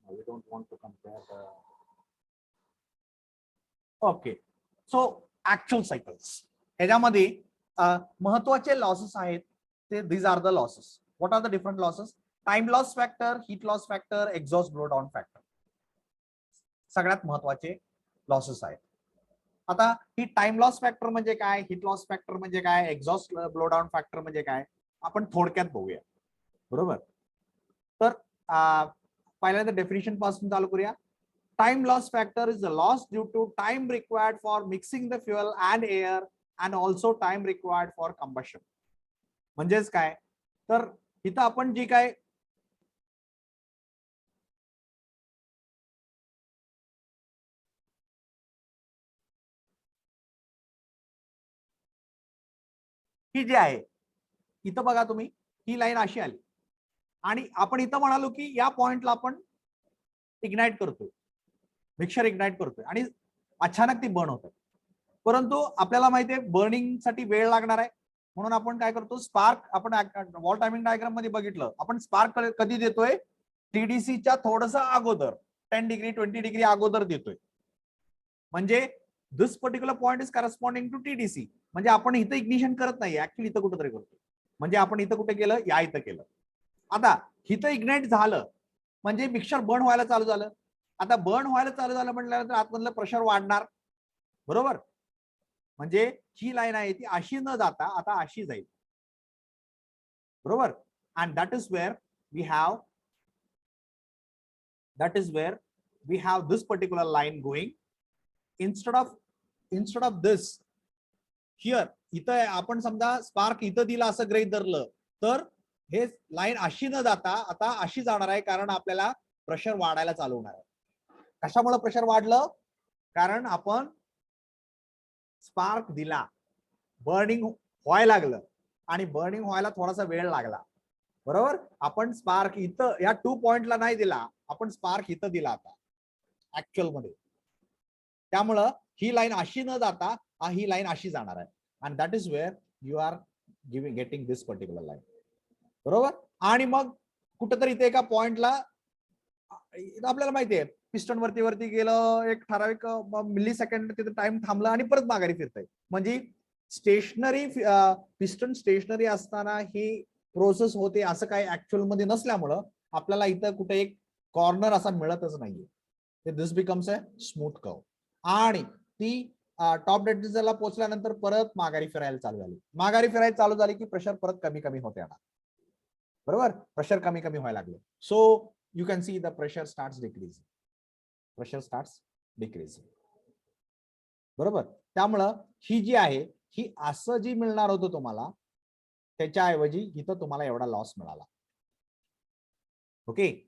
We don't want to compare the. Okay, so actual cycles ह्याच्यामध्ये महत्वाचे losses आहेत ते these are the losses. What are the different losses? Time loss factor, heat loss factor, exhaust blow down factor. सगळ्यात महत्वाचे losses आहेत. आता ही time loss factor म्हणजे काय, हिट लॉस फॅक्टर म्हणजे काय, एक्झॉस्ट ब्लो डाऊन फॅक्टर म्हणजे काय, आपण थोडक्यात बघूया. बरोबर. तर पहिल्यांदा डेफिनेशन पासून चालू करूया. Time loss factor is the loss due to time required for mixing the fuel and air and also time required for combustion. म्हणजेच काय, तर इथं आपण जी काय ही जी आहे इथं बघा तुम्ही, ही लाईन अशी आली आणि आपण इथं म्हणालो की या पॉइंटला आपण इग्नाइट करतोय, मिक्सचर इग्नाइट करतोय आणि अचानक ती बर्न होते. परंतु आपल्याला माहिती आहे बर्निंग साठी वेळ लागणार आहे, म्हणून आपण काय करतो, स्पार्क आपण वॉल टायमिंग डायग्राम मध्ये बघितलं, आपण स्पार्क कधी देतोय, टीडीसीच्या थोडस अगोदर 10 डिग्री 20 डिग्री अगोदर देतोय. म्हणजे this particular point is corresponding to TDC. म्हणजे आपण इथं इग्निशन करत नाही, ऍक्च्युअली इथं कुठेतरी करतो. म्हणजे आपण इथं कुठे केलं, या इथं केलं. आता इथं इग्नाइट झालं म्हणजे मिक्सचर बर्न व्हायला चालू झालं. आता बर्न व्हायला चालू झालं म्हटल्यानंतर आतमधलं प्रेशर वाढणार. बरोबर. म्हणजे ही लाईन आहे ती अशी न जाता आता अशी जाईल. बरोबर. And that is where we have this particular line going instead of this here. इथं आपण समजा स्पार्क इथं दिला असं गृहीत धरलं तर हे लाईन अशी न जाता आता अशी जाणार आहे, कारण आपल्याला प्रेशर वाढायला चालू होणार आहे. कशामुळे प्रेशर वाढलं, कारण आपण स्पार्क दिला, बर्निंग व्हायला लागलं आणि बर्निंग व्हायला थोडासा वेळ लागला. बरोबर. आपण स्पार्क इथं या 2 पॉइंटला नाही दिला, आपण स्पार्क इथं दिला आता ऍक्च्युअल मध्ये. त्यामुळं ही लाईन अशी न जाता ही लाईन अशी जाणार आहे. And that is where you are getting this particular line. बरोबर. आणि मग कुठेतरी इथे एका पॉइंटला आपल्याला माहितीये पिस्टन वरती गेलं, एक ठराविक मिली सेकंड तिथे टाइम थांबला आणि परत माघारी फिरतंय. म्हणजे स्टेशनरी पिस्टन स्टेशनरी असताना ही प्रोसेस होते असं काही ऍक्च्युअल मध्ये नसल्यामुळं आपल्याला इथं कुठे एक कॉर्नर असा मिळतच नाहीये. दिस बिकम्स अ स्मूथ कर्व. आणि ती टॉप डेड रिजनला पोहोचल्यानंतर परत माघारी फिरायला चालू झाली. माघारी फिरायला चालू झाली की प्रेशर परत कमी कमी होते येणार. बरोबर, प्रेशर कमी कमी व्हायला लागले. So you can see the pressure starts decreasing. Pressure starts decreasing. बरोबर. त्यामुळं ही जी आहे ही असं जी मिळणार होतं तुम्हाला त्याच्याऐवजी इथं तुम्हाला एवढा लॉस मिळाला. Okay.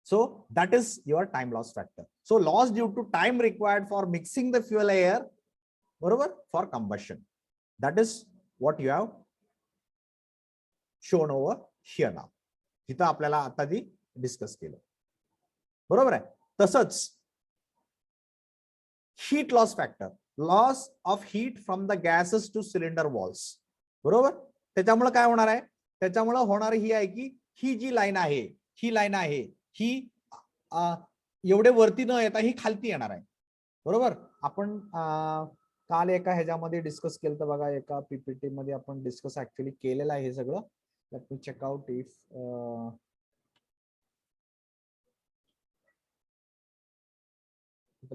So that is your time loss factor. So loss due to time required for mixing the fuel air, बरोबर, for combustion. That is what you have shown over here now. इथं आपल्याला आता ती discuss केलं. बरोबर आहे. तसंच heat loss factor, loss of heat from the gases two cylinder walls. बरोबर. त्याच्यामुळे काय होणार आहे, त्याच्यामुळे होणार ही आहे की ही जी लाईन आहे ही एवढे वरती न येता ही खालती येणार आहे. बरोबर. आपण काल एका ह्याच्यामध्ये डिस्कस केलं तर बघा, एका पीपीटी मध्ये आपण डिस्कस ऍक्च्युअली केलेलं आहे हे सगळं. Let me check out if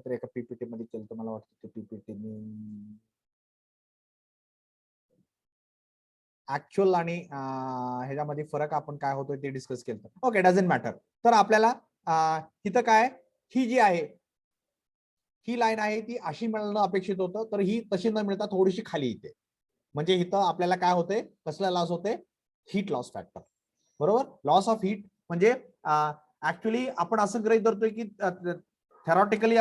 एका पीपीटी मध्ये केलं तर मला वाटतं पीपीटी ऍक्च्युअल आणि ह्याच्यामध्ये फरक आपण काय होतोय ते डिस्कस केलं. Okay, doesn't matter. तर आपल्याला इथं काय, ही जी आहे ही लाईन आहे ती अशी मिळणं अपेक्षित होतं, तर ही तशी न मिळता थोडीशी खाली येते. म्हणजे इथं आपल्याला काय होते, कसला लॉस होते, हीट लॉस फॅक्टर. बरोबर. लॉस ऑफ हीट म्हणजे ऍक्च्युअली आपण असं गृहीत धरतोय की थेरॉटिकली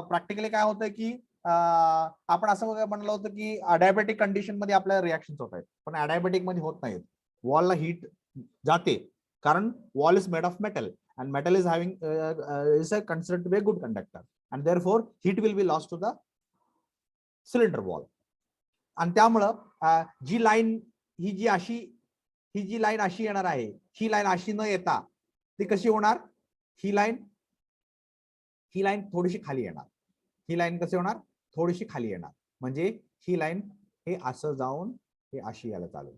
प्रॅक्टिकली काय होतं की आपण असं म्हणलं होतं की अडायबेटिक कंडिशन मध्ये आपल्याला रिॲक्शन्स होत आहेत, पण अडायबेटिक मध्ये होत नाहीत. वॉलला हीट जाते कारण wall is made of metal and metal is having is a considered to be a good conductor and therefore heat will be lost to the cylinder wall. आणि त्यामुळं जी लाईन ही जी लाईन अशी येणार आहे, ही लाईन अशी न येता ती कशी होणार, ही लाईन थोडीशी खाली येणार. ही लाईन कशी होणार, थोडीशी खाली येणार. म्हणजे ही लाईन हे असं जाऊन हे अशी यायला चालू,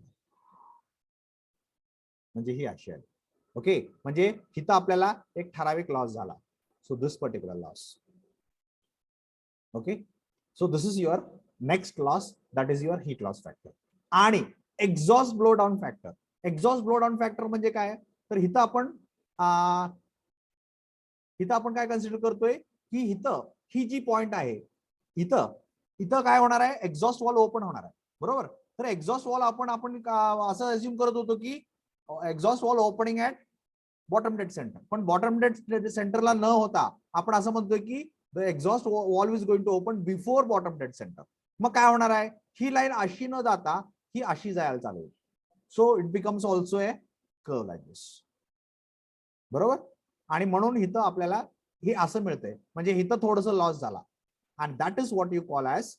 म्हणजे ही अशी आली. ओके. म्हणजे इथं आपल्याला एक ठराविक लॉस झाला. So this particular loss. Okay. So this is your next loss, that is your heat loss factor. आणि exhaust blow down factor. Exhaust blow down factor म्हणजे काय, तर इथं आपण काय कन्सिडर करतोय की इथं ही जी पॉइंट आहे इथं काय होणार आहे, एक्झॉस्ट वॉल ओपन होणार आहे. बरोबर. तर एक्झॉस्ट वॉल आपण असं अज्युम करत होतो की exhaust valve opening at bottom dead centre, पण बॉटम डेड सेंटरला न होता आपण असं म्हणतोय की the exhaust valve is going to open before bottom dead centre. मग काय होणार आहे, ही लाईन अशी न जाता ही अशी जायला चालू होईल. So it becomes also a curve like this. बरोबर. आणि म्हणून इथं आपल्याला हे असं मिळतंय, म्हणजे इथं थोडस लॉस झाला. And that is what you call as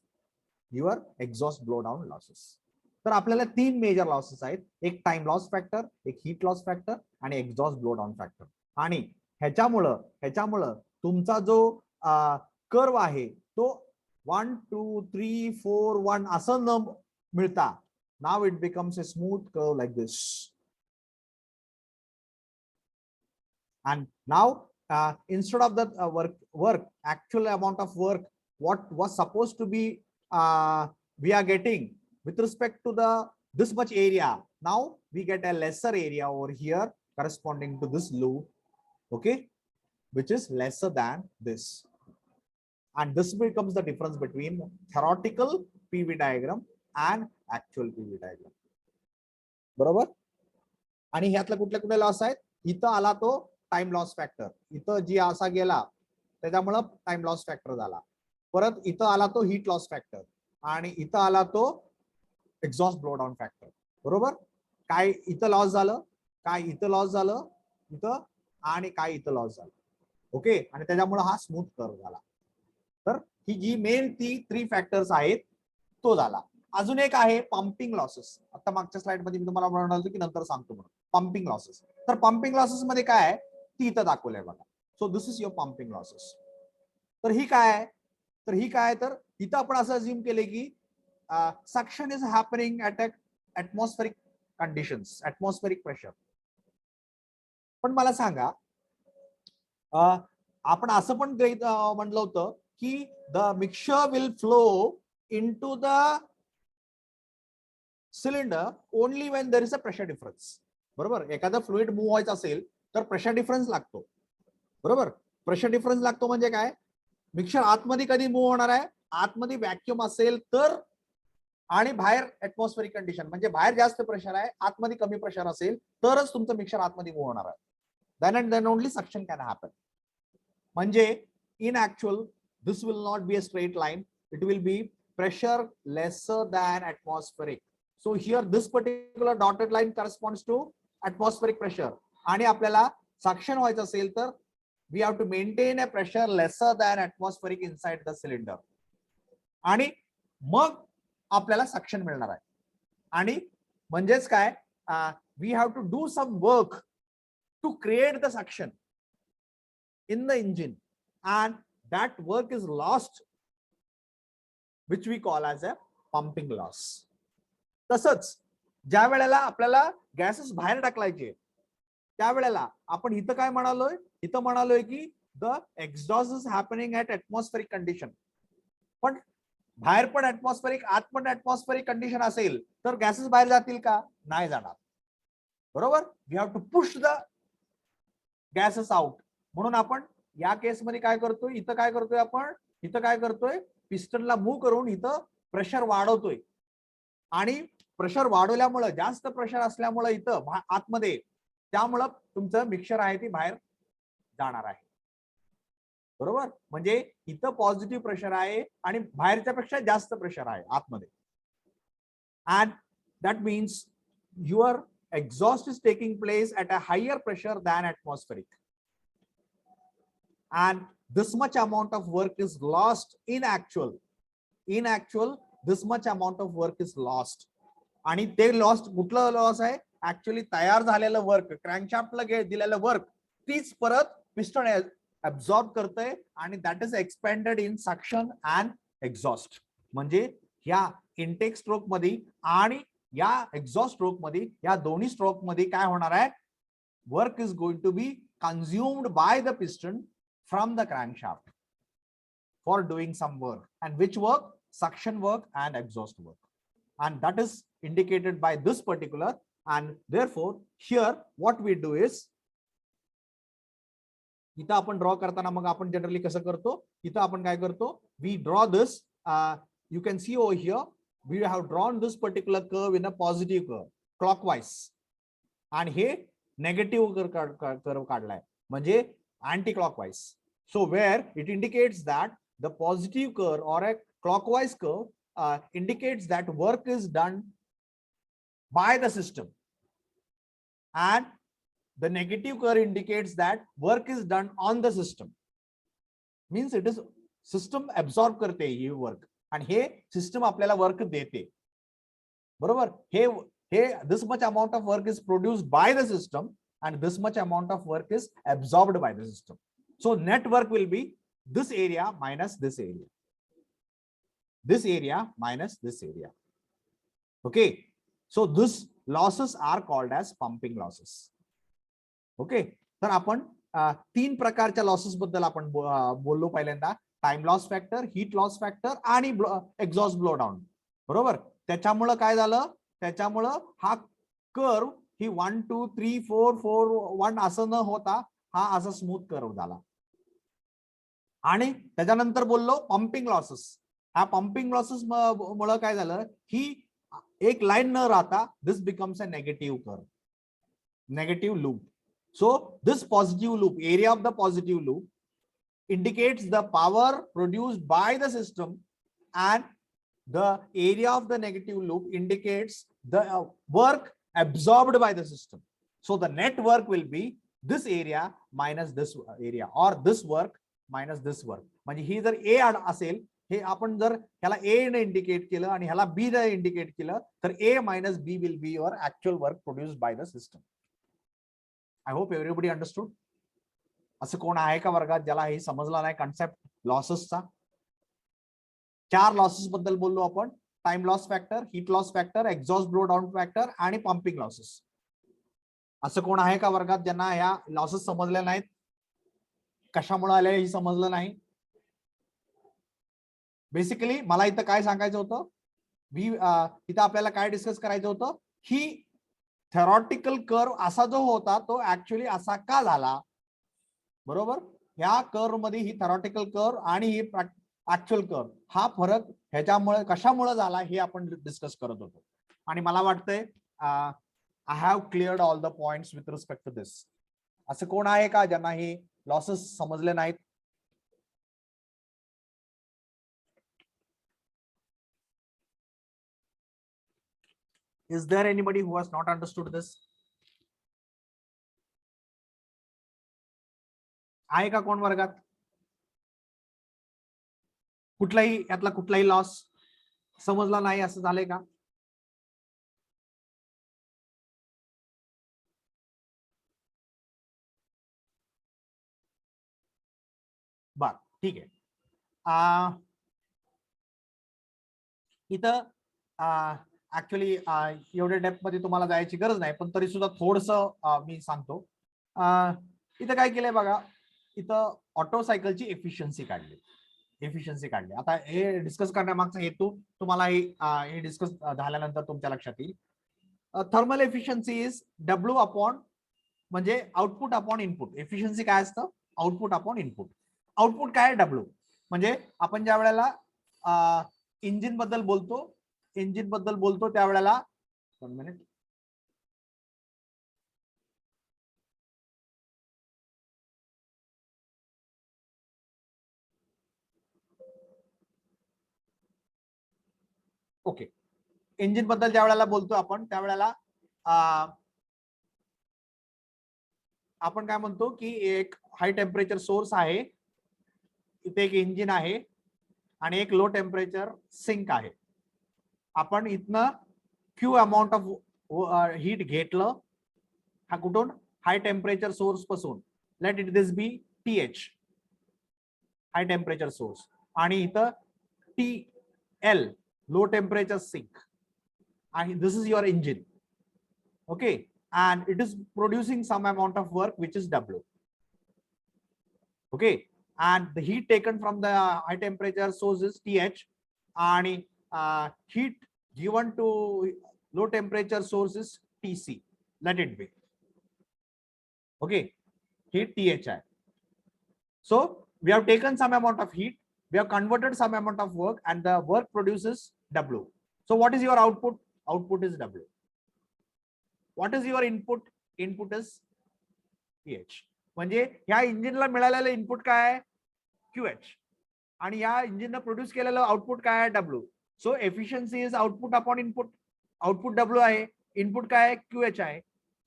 your exhaust blow down losses. तर आपल्याला 3 मेजर लॉसेस आहेत, एक टाइम लॉस फॅक्टर, एक हीट लॉस फॅक्टर आणि एक्झॉस्ट ब्लो डाऊन फॅक्टर. आणि ह्याच्यामुळं तुमचा जो कर्व आहे तो 1 2 3 4 1 असं न मिळता now it becomes a smooth curve like this. And now instead of the work actual amount of work what was supposed to be we are getting with respect to this much area, now we get a lesser area over here corresponding to this loop, okay, which is lesser than this. And this becomes the difference between theoretical PV diagram and actual PV diagram. बरोबर. आणि ह्यातला कुठल्या loss आहेत, इथं आला तो time loss factor, इथं जी असा गेला त्याच्यामुळं टाइम लॉस फॅक्टर झाला. परत इथं आला तो हीट लॉस फॅक्टर आणि इथं आला तो एक्झॉस्ट ब्लो डाऊन फॅक्टर. बरोबर. काय इथं लॉस झालं, काय इथं लॉस झालं, इथं आणि काय इथं लॉस झालं. ओके. आणि त्याच्यामुळे हा स्मूथ कर्व झाला. तर ही जी मेन ती 3 फॅक्टर्स आहेत तो झाला. अजून एक आहे पंपिंग लॉसेस. आता मागच्या स्लाइड मध्ये मी तुम्हाला म्हणालो की नंतर सांगतो म्हणून. Pumping losses. तर पंपिंग लॉसेस मध्ये काय आहे ती इथं दाखवलंय बघा. So this is your pumping losses. तर ही काय आहे तर इथं आपण असं अज्युम केले की suction is happening at atmospheric conditions, atmospheric pressure. पण मला सांगा आपण असं पण म्हटलं होतं की the mixture will flow into the cylinder only when there is a pressure difference. बरोबर, एखादा फ्लुइड मूव्ह व्हायचं असेल तर प्रेशर डिफरन्स लागतो. बरोबर, प्रेशर डिफरन्स लागतो म्हणजे काय, मिक्सचर आतमध्ये कधी मूव्ह होणार आहे, आतमध्ये व्हॅक्युम असेल तर, आणि बाहेर ऍटमॉस्फेरिक कंडिशन म्हणजे बाहेर जास्त प्रेशर आहे आतमध्ये कमी प्रेशर असेल तरच तुमचं मिक्सचर आतमध्ये मूव्ह होणार आहे. Then and then only suction can happen. म्हणजे in actual this will not be a straight line, it will be pressure lesser than atmospheric. So here this particular dotted line corresponds to atmospheric pressure. आणि आपल्याला suction व्हायचं असेल तर we have to maintain a pressure lesser than atmospheric inside the cylinder. आणि मग आपल्याला suction मिळणार आहे. आणि म्हणजेच काय, we have to do some work to create the suction in the engine and that work is lost, which we call as a pumping loss. तसंच ज्या वेळेला आपल्याला गॅसेस बाहेर टाकलायचे त्यावेळेला आपण इथं काय म्हणालोय, इथं म्हणालोय की the exhaust is happening at atmospheric condition. पण बाहेर पण ऍटमॉस्फेरिक आत पण ऍटमॉस्फेरिक कंडिशन असेल तर गॅसेस बाहेर जातील का, नाही जाणार. बरोबर, we have to push the gases out. म्हणून आपण या केसमध्ये काय करतोय, इथं काय करतोय पिस्टनला मूव्ह करून इथं प्रेशर वाढवतोय. आणि प्रेशर वाढवल्यामुळे, जास्त प्रेशर असल्यामुळे इथं आतमध्ये, त्यामुळं तुमचं मिक्सचर आहे ते बाहेर जाणार आहे. बरोबर, म्हणजे इथं पॉझिटिव्ह प्रेशर आहे आणि बाहेरच्या पेक्षा जास्त प्रेशर आहे आतमध्ये. And that means your exhaust is taking place at a higher pressure than atmospheric. And this much amount of work is lost in actual this much amount of work is lost. आणि ते lost कुठलं loss आहे, actually तयार झालेलं work, क्रँकशाफ्टला दिलेलं work तीच परत piston absorb करतंय आणि that is expanded in suction and exhaust. म्हणजे या इनटेक स्ट्रोक मध्ये आणि या एक्झॉस्ट स्ट्रोक मध्ये, या दोन्ही स्ट्रोक मध्ये काय होणार आहे, work is going to be consumed by the piston from the crankshaft for doing some work. And which work, suction work and exhaust work, and that is indicated by this particular. And therefore here what we do is, इथं आपण draw करताना मग आपण generally कसं करतो, इथं आपण काय करतो, we draw this, you can see over here we have drawn this particular curve in a positive curve clockwise, आणि हे नेगेटिव्ह कर्व काढलाय म्हणजे anti clockwise. So where it indicates that the positive curve or a clockwise curve indicates that work is done by the system, and the negative curve indicates that work is done on the system. Means it is system absorb करते ही work आणि हे system आपल्याला work देते. बरोबर, हे this much amount of work is produced by the system and this much amount of work is absorbed by the system. So net work will be this area minus this area. This area minus this area. Okay, so this losses are called as pumping losses. Okay, तर आपण तीन प्रकारच्या losses बद्दल आपण बोललो पहिल्यांदा, time loss factor, heat loss factor आणि exhaust blow down. बरोबर, त्याच्यामुळं काय झालं, त्याच्यामुळं हा कर्व ही 1 2 3 4 4 1 असं न होता हा असा स्मूथ कर्व झाला. आणि त्याच्यानंतर बोललो पंपिंग लॉसेस. हा पंपिंग लॉसेस मुळे काय झालं, ही एक लाईन न राहता this becomes a negative curve, negative loop. So this positive loop, area of the positive loop indicates the power produced by the system, and the area of the negative loop indicates the work absorbed by the system. So the net work will be this area minus this area, or this work minus this work. म्हणजे ही जर A असेल, हे आपण जर ह्याला A ने indicate केलं आणि ह्याला B ने इंडिकेट केलं तर A minus B will be your actual work produced by the system. I hope everybody understood. असं कोण आहे का वर्गात ज्याला हे समजला नाही कॉन्सेप्ट लॉसेसचा? 4 लॉसेस बद्दल बोललो आपण. Time loss factor, heat loss factor, exhaust blow down factor आणि पंपिंग लॉसेस. असं कोण आहे का वर्गात ज्यांना ह्या लॉसेस समजल्या नाहीत? कशामुळे आले हे समजलं नाही? बेसिकली मला इथं काय सांगायचं होतं, इथं आपल्याला काय डिस्कस करायचं होतं, ही थेरॉटिकल कर्व असा जो होता तो ऍक्च्युअली असा का झाला, बरोबर? ह्या कर्व मध्ये ही थेरॉटिकल कर्व आणि ही ऍक्च्युअल कर्व हा फरक ह्याच्यामुळे कशामुळे झाला हे आपण डिस्कस करत होतो. आणि मला वाटतंय I have cleared all the points with respect to this. असं कोण आहे का ज्यांना हे लॉसेस समजले नाहीत? Is there anybody who has not understood this? आहे का कोण वर्गात? कुठलाही यातला कुठलाही लॉस समजला नाही असं झालंय का? बर, ठीक आहे. इथं ऍक्च्युअली एवढ्या डेप्थ मध्ये तुम्हाला जायची गरज नाही, पण तरी सुद्धा थोडस मी सांगतो. इथं काय केलंय बघा, इथं ऑटो सायकलची एफिशियन्सी काढली. आता हे डिस्कस करण्यामागचा हेतू तुम्हाला हे डिस्कस झाल्यानंतर तुमच्या लक्षात येईल. Thermal efficiency is W upon म्हणजे आउटपुट अपॉन इनपुट. एफिशियन्सी काय असतं? Output upon input. आउटपुट काय? डब्ल्यू. म्हणजे आपण ज्या वेळेला इंजिन बद्दल बोलतो त्यावेळेला 1 मिनिट. ओके, इंजिन बद्दल ज्या वेळेला बोलतो आपण त्यावेळेला आपण काय म्हणतो की एक हाय टेम्परेचर सोर्स आहे, इथे एक इंजिन आहे आणि एक लो टेम्परेचर सिंक आहे. आपण इथनं क्यू अमाऊंट ऑफ हीट घेतलं, हा कुठून? हाय टेम्परेचर सोर्स पासून. Let it this be TH, high temperature source, आणि इथं TL, low temperature sink, and this is your engine. Okay, and it is producing some amount of work which is W. Okay, and the heat taken from the high temperature source is TH, and heat given to low temperature source is TC. Let it be. Okay, heat THI. So we have taken some amount of heat, we have converted some amount of work, and the work produces W. So what is your output? Output is W. What is your input? Input is TH. म्हणजे ह्या इंजिनला मिळालेलं input काय आहे? QH, आणि या इंजिनने produce केलेलं output काय आहे? W. So efficiency is output upon input. Output W आहे, इनपुट काय आहे? QH आहे.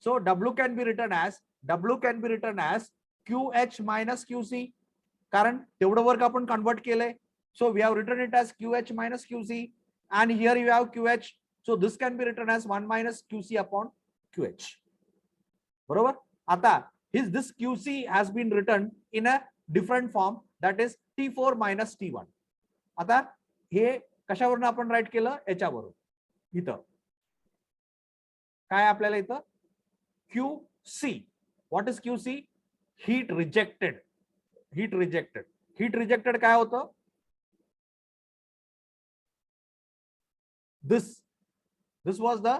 So W can be written as QH minus QC, कारण तेवढं वर्क आपण कन्वर्ट केलंय. So we have written it as QH minus QC, and here you have QH, so this can be written as 1 minus QC upon QH. बरोबर? आता this QC has been written in a different form, that is T4 minus T1. आता हे कशावरून आपण right केलं? याच्यावरून. इथं काय आपल्याला इथं QC. What is QC? Heat rejected. Heat rejected काय होतं? This was the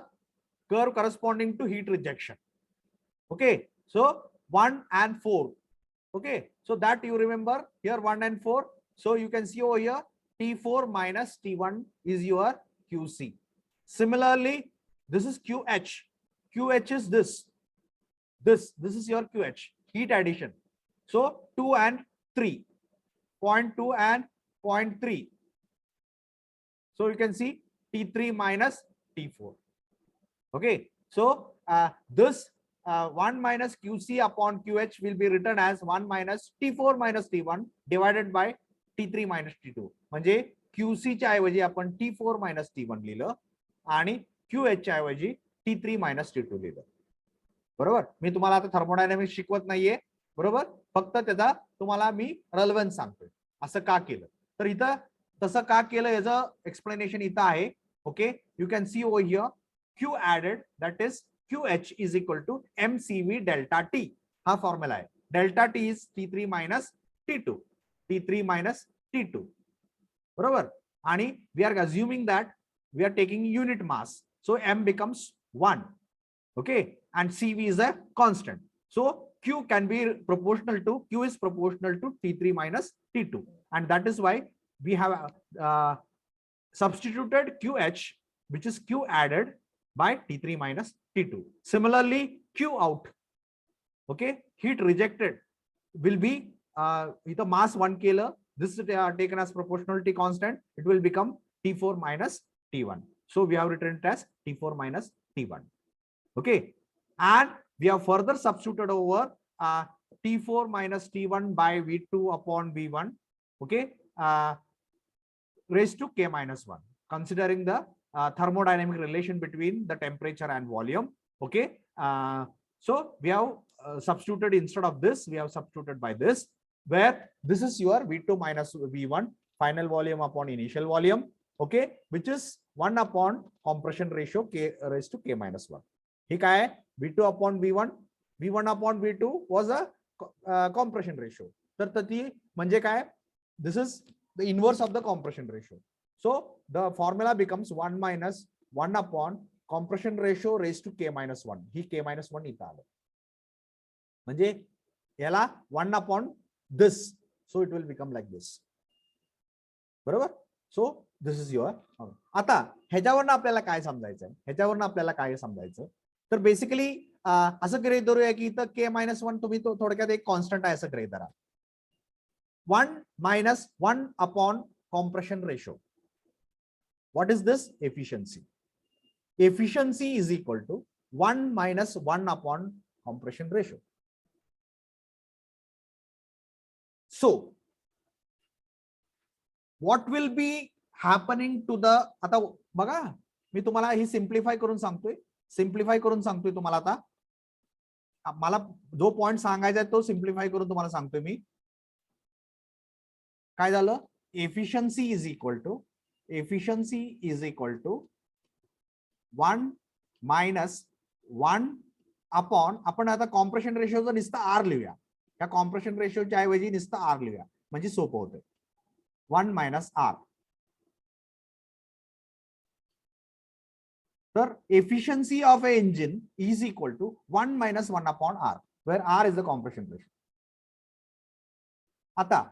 curve corresponding to heat rejection. Okay, so 1 and 4. Okay, so that you remember here 1 and 4. So you can see over here T4 minus T1 is your QC. Similarly, this is QH. QH is this. This is your QH, heat addition. So 2 and 3, 0.2 and 0.3. So you can see T3 minus T4. Okay, so this 1 minus QC upon QH will be written as 1 minus T4 minus T1 divided by T3 minus T2. म्हणजे QC च्या ऐवजी आपण T4 minus T1 लिहिलं आणि QH च्या ऐवजी T3 minus T2 लिहिलं. बरोबर. मी तुम्हाला आता थर्मोडायनामिक्स शिकवत नाहीये, बरोबर, फक्त त्याचा तुम्हाला मी रेलेव्हन्स सांगतोय असं का केलं. तर इथं तसं का केलं याचं एक्सप्लेनेशन इथं आहे. Okay, you can see over here Q added that is QH is equal to MCV delta T. हा फॉर्म्युला आहे. Delta T is T3 minus T2, T3 minus T2, बरोबर. आणि we are assuming that we are taking unit mass, so M becomes 1. Okay, and CV is a constant, so Q can be proportional to Q is proportional to T3 minus T2, and that is why we have substituted QH, which is Q added by T3 minus T2. Similarly, Q out, okay, heat rejected will be with a mass 1 kilo. This is taken as proportionality constant. It will become T4 minus T1. So we have written it as T4 minus T1. Okay, and we have further substituted over T4 minus T1 by V2 upon V1, okay, raised to K minus 1, considering the thermodynamic relation between the temperature and volume. Okay, so we have substituted, instead of this we have substituted by this, where this is your V2 minus V1 final volume upon initial volume, okay, which is 1 upon compression ratio K raised to K minus 1. ठीक आहे. V2 upon V1, V1 upon V2 was a compression ratio. तर ती म्हणजे काय, this is the inverse of the compression ratio. So the formula becomes 1 minus 1 upon compression ratio raised to K minus 1. He K minus 1 इथं आलं, म्हणजे याला 1 upon this, so it will become like this, बरोबर. So this is your. आता ह्याच्यावरनं आपल्याला काय समजायचं, ह्याच्यावरनं आपल्याला काय समजायचं, तर बेसिकली असं गृहीत धरूया की इथं K minus 1 तुम्ही तो थोडक्यात एक कॉन्स्टंट आहे असं गृहीत धरा. 1 minus 1 upon compression ratio. What is this? Efficiency. Efficiency is equal to 1 minus 1 upon compression ratio. So what will be happening to the, आता बघा मी तुम्हाला ही सिम्प्लिफाय करून सांगतोय, सिम्प्लिफाय करून सांगतोय तुम्हाला. आता मला जो पॉइंट सांगायचा आहे तो सिम्प्लिफाय करून तुम्हाला सांगतोय मी. काय झालं, efficiency is equal to 1 minus 1 upon, आपण आता कॉम्प्रेशन रेशोचं नुसतं आर लिहूया, त्या कॉम्प्रेशन रेशोच्या ऐवजी नुसतं आर लिहूया म्हणजे सोपं होतं. 1 मायनस आर. तर efficiency of a engine is equal to 1 minus 1 upon R, where R is the compression ratio. आता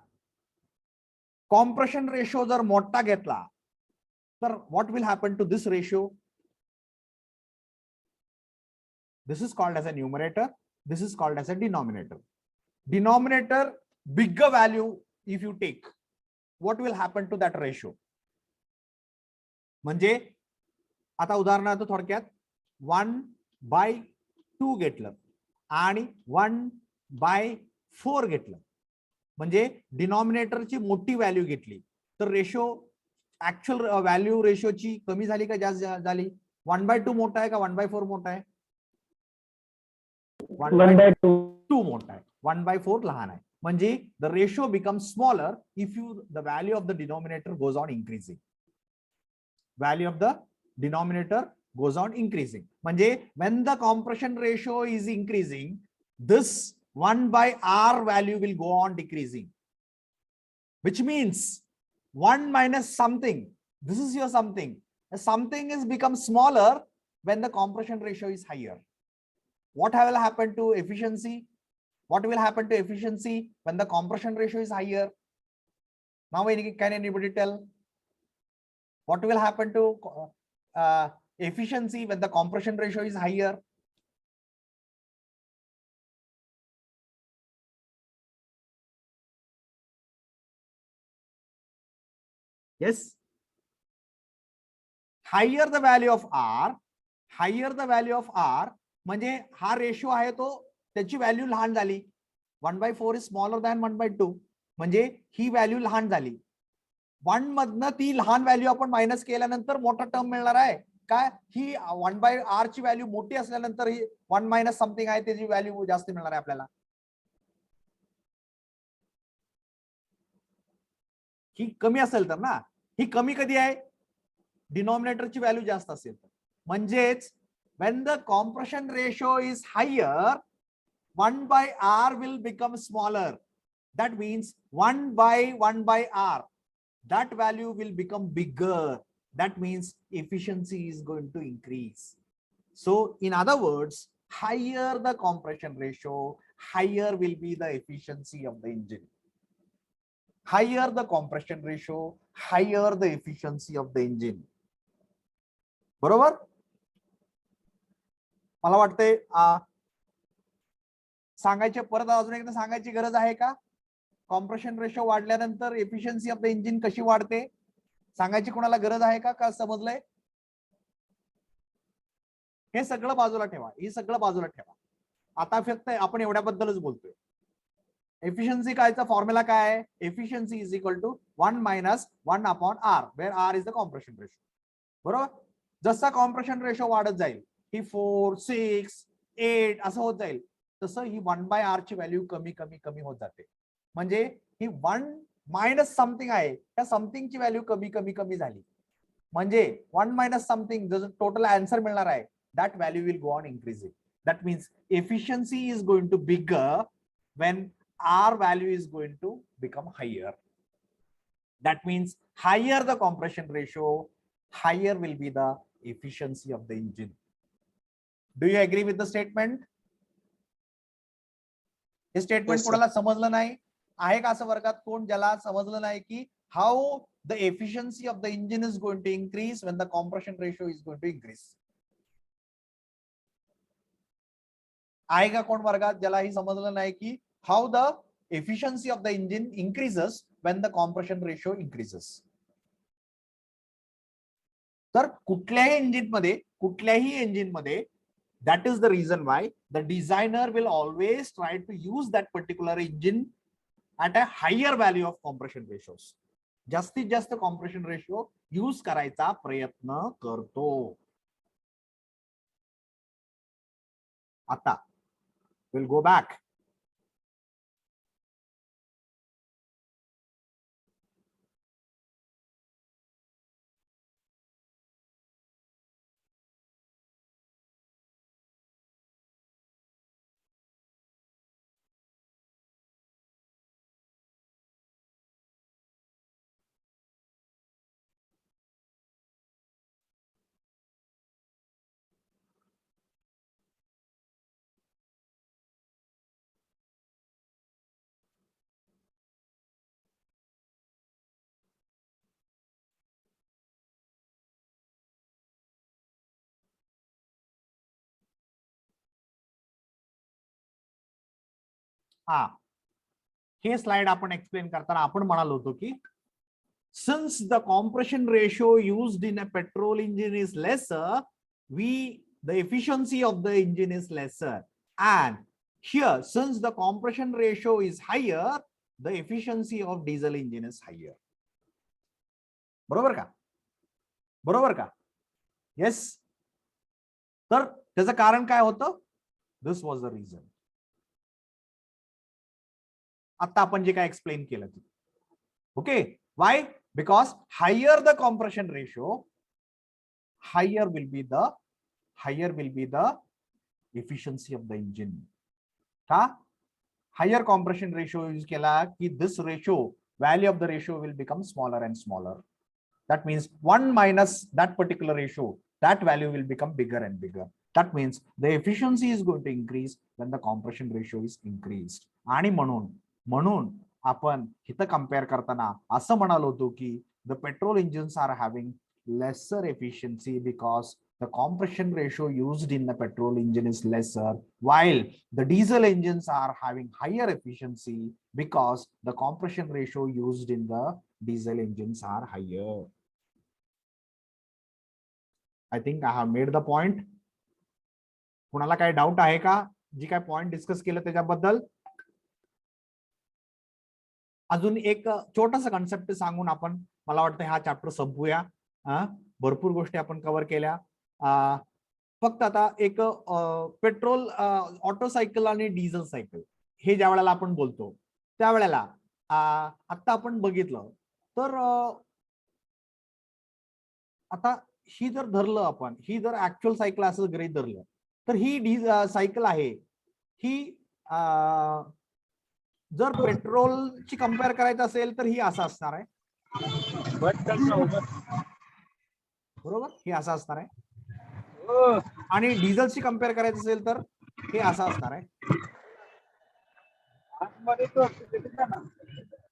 compression ratio जर मोठा घेतला तर what will happen to this ratio? This is called as a numerator, this is called as a denominator. Denominator bigger value if you take, what will happen to that ratio? म्हणजे आता उदाहरणार्थ थोडक्यात 1/2 घेतलं आणि 1/4 घेतलं, म्हणजे डिनॉमिनेटरची मोठी व्हॅल्यू घेतली तर रेशो ऍक्च्युअल व्हॅल्यू रेशोची कमी झाली का जास्त झाली? 1/2 मोठा आहे का 1/4 मोठा आहे? 1/2 मोठा आहे, 1/4 लहान आहे. म्हणजे the ratio becomes smaller if you the value of the denominator goes on increasing. Value of the denominator goes on increasing. म्हणजे when the compression ratio is increasing, this 1/R value will go on decreasing, which means 1 minus something, this is your something, something is become smaller when the compression ratio is higher. What will happen to efficiency? What will happen to efficiency when the compression ratio is higher? Now can anybody tell what will happen to efficiency when the compression ratio is higher? Yes, higher the value of R, higher the value of R म्हणजे हा ratio आहे तो त्याची value लहान झाली. 1/4 is smaller than 1/2, म्हणजे ही value लहान झाली. 1 मधनं ती लहान व्हॅल्यू आपण मायनस केल्यानंतर मोठा टर्म मिळणार आहे, काय ही 1/r ची व्हॅल्यू मोठी असल्यानंतर ही 1 मायनस समथिंग आहे त्याची व्हॅल्यू जास्त मिळणार आहे आपल्याला. ही कमी असेल तर ना, ही कमी कधी आहे, डिनॉमिनेटरची व्हॅल्यू जास्त असेल तर. म्हणजेच when the compression ratio is higher, 1/r will become smaller. That means 1/r, that value will become bigger. That means efficiency is going to increase. So in other words, higher the compression ratio, higher will be the efficiency of the engine. Higher the compression ratio, higher the efficiency of the engine. बरोबर? मला वाटतंय सांगायचे, परत अजून एकदा सांगायची गरज आहे का? कॉम्प्रेशन रेशो वाढल्यानंतर एफिशियन्सी ऑफ द इंजिन कशी वाढते, सांगायची कोणाला गरज आहे का? का समजलंय? हे सगळं बाजूला ठेवा, हे सगळं बाजूला ठेवा. आता फक्त आपण एवढ्याबद्दलच बोलतोय. एफिशियन्सी कायचा फॉर्म्युला काय आहे? Efficiency is equal to 1 minus 1 upon R, where R is the compression ratio. बरोबर? जसा कॉम्प्रेशन रेशो वाढत जाईल, ही 4, 6, 8 असं होत जाईल, तसं ही 1/r ची व्हॅल्यू कमी कमी कमी होत जाते. म्हणजे ही 1 मायनस समथिंग आहे, त्या समथिंगची व्हॅल्यू कमी कमी कमी झाली. म्हणजे 1 मायनस समथिंग जसं टोटल आन्सर मिळणार आहे, that value will go on increasing. That means efficiency is going to bigger when R value is going to become higher. That means higher the compression ratio, higher will be the efficiency of the engine. Do you agree with the statement? हे statement कोणाला समजलं नाही आहे का असं वर्गात? कोण ज्याला समजलं नाही की how the efficiency of the engine is going to increase when the compression ratio is going to increase? आहे का कोण वर्गात ज्याला ही समजलं नाही की how the efficiency of the engine increases when the compression ratio increases? तर कुठल्याही इंजिन मध्ये that is the reason why the designer will always try to use that particular engine at a higher value of compression ratios. जास्तीत जास्त compression ratio use करायचा प्रयत्न करतो. आता we'll go back. हा, हे स्लाइड आपण एक्सप्लेन करताना आपण म्हणालो होतो की since the compression ratio used in a petrol engine is lesser, the efficiency of the engine is lesser, and here since the compression ratio is higher, the efficiency of diesel engine is higher. बरोबर का? बरोबर का? Yes. तर त्याचं कारण काय होतं? दिस was the reason. आता आपण जे काय एक्सप्लेन केलं ते. Okay, why? Because higher the compression ratio, higher will be the efficiency of the engine. का? higher compression ratio use केला की this ratio, value of the ratio will become smaller and smaller. That means 1 minus that particular ratio, that value will become bigger and bigger. That means the efficiency is going to increase when the compression ratio is increased. आणि म्हणून आपण इथं compare करताना असं म्हणालो होतो की the petrol engines are having lesser efficiency because the compression ratio used in the petrol engine is lesser, while the diesel engines are having higher efficiency because the compression ratio used in the diesel engines are higher. I think I have made the point. कुणाला काय doubt आहे का जी काय point discuss केलं त्याच्याबद्दल? अजून एक छोटासा कन्सेप्ट सांगून आपण मला वाटतं हा चॅप्टर संपवूया. भरपूर गोष्टी आपण कव्हर केल्या. फक्त आता एक पेट्रोल ऑटो सायकल आणि डिझेल सायकल हे ज्या वेळेला आपण बोलतो त्यावेळेला आता आपण बघितलं तर आता ही जर धरलं आपण, ही जर ऍक्च्युअल सायकल असं गृहीत धरलं तर ही सायकल आहे ही जर पेट्रोलची कंपेअर करायचं असेल तर ही असं असणार आहे, बरोबर, ही असं असणार आहे. आणि डिझेलची कंपेअर करायचं असेल तर हे असं असणार आहे.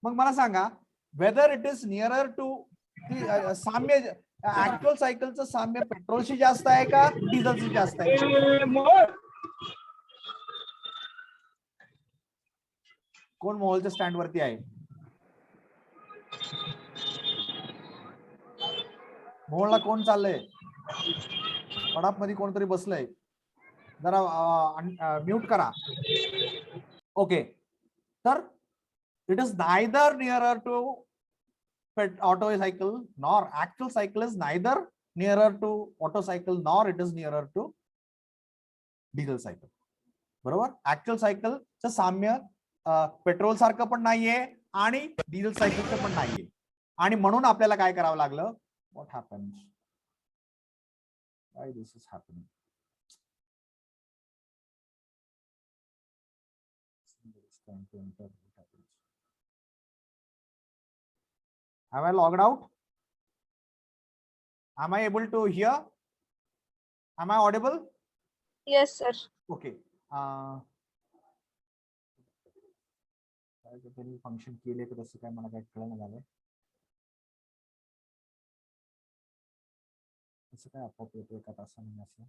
मग मला सांगा whether it is nearer to की साम्य ऍक्च्युअल सायकलचं साम्य पेट्रोलशी जास्त आहे का डिझेलशी जास्त आहे? कोण मोहोलच्या स्टँड वरती आहे? मोहोळला कोण चाललंय? पडाप मध्ये कोणतरी बसलंय, जरा म्यूट करा. ओके, तर it is neither nearer to auto cycle nor actual cycle is neither nearer to auto cycle nor it is nearer to diesel cycle. बरोबर, ऍक्च्युअल सायकलचं साम्य पेट्रोल सारखं पण नाहीये आणि डिझेल सायकलचं पण नाहीये. आणि म्हणून आपल्याला काय करावं लागलं? What happens, why this is happening? Have I logged out? Am I able to hear? Am I audible? Yes, sir. Okay. Function केले तर तसं काय मला काय कळलं झालंय. कसं काय आपोआप येतो एका तासाने असं?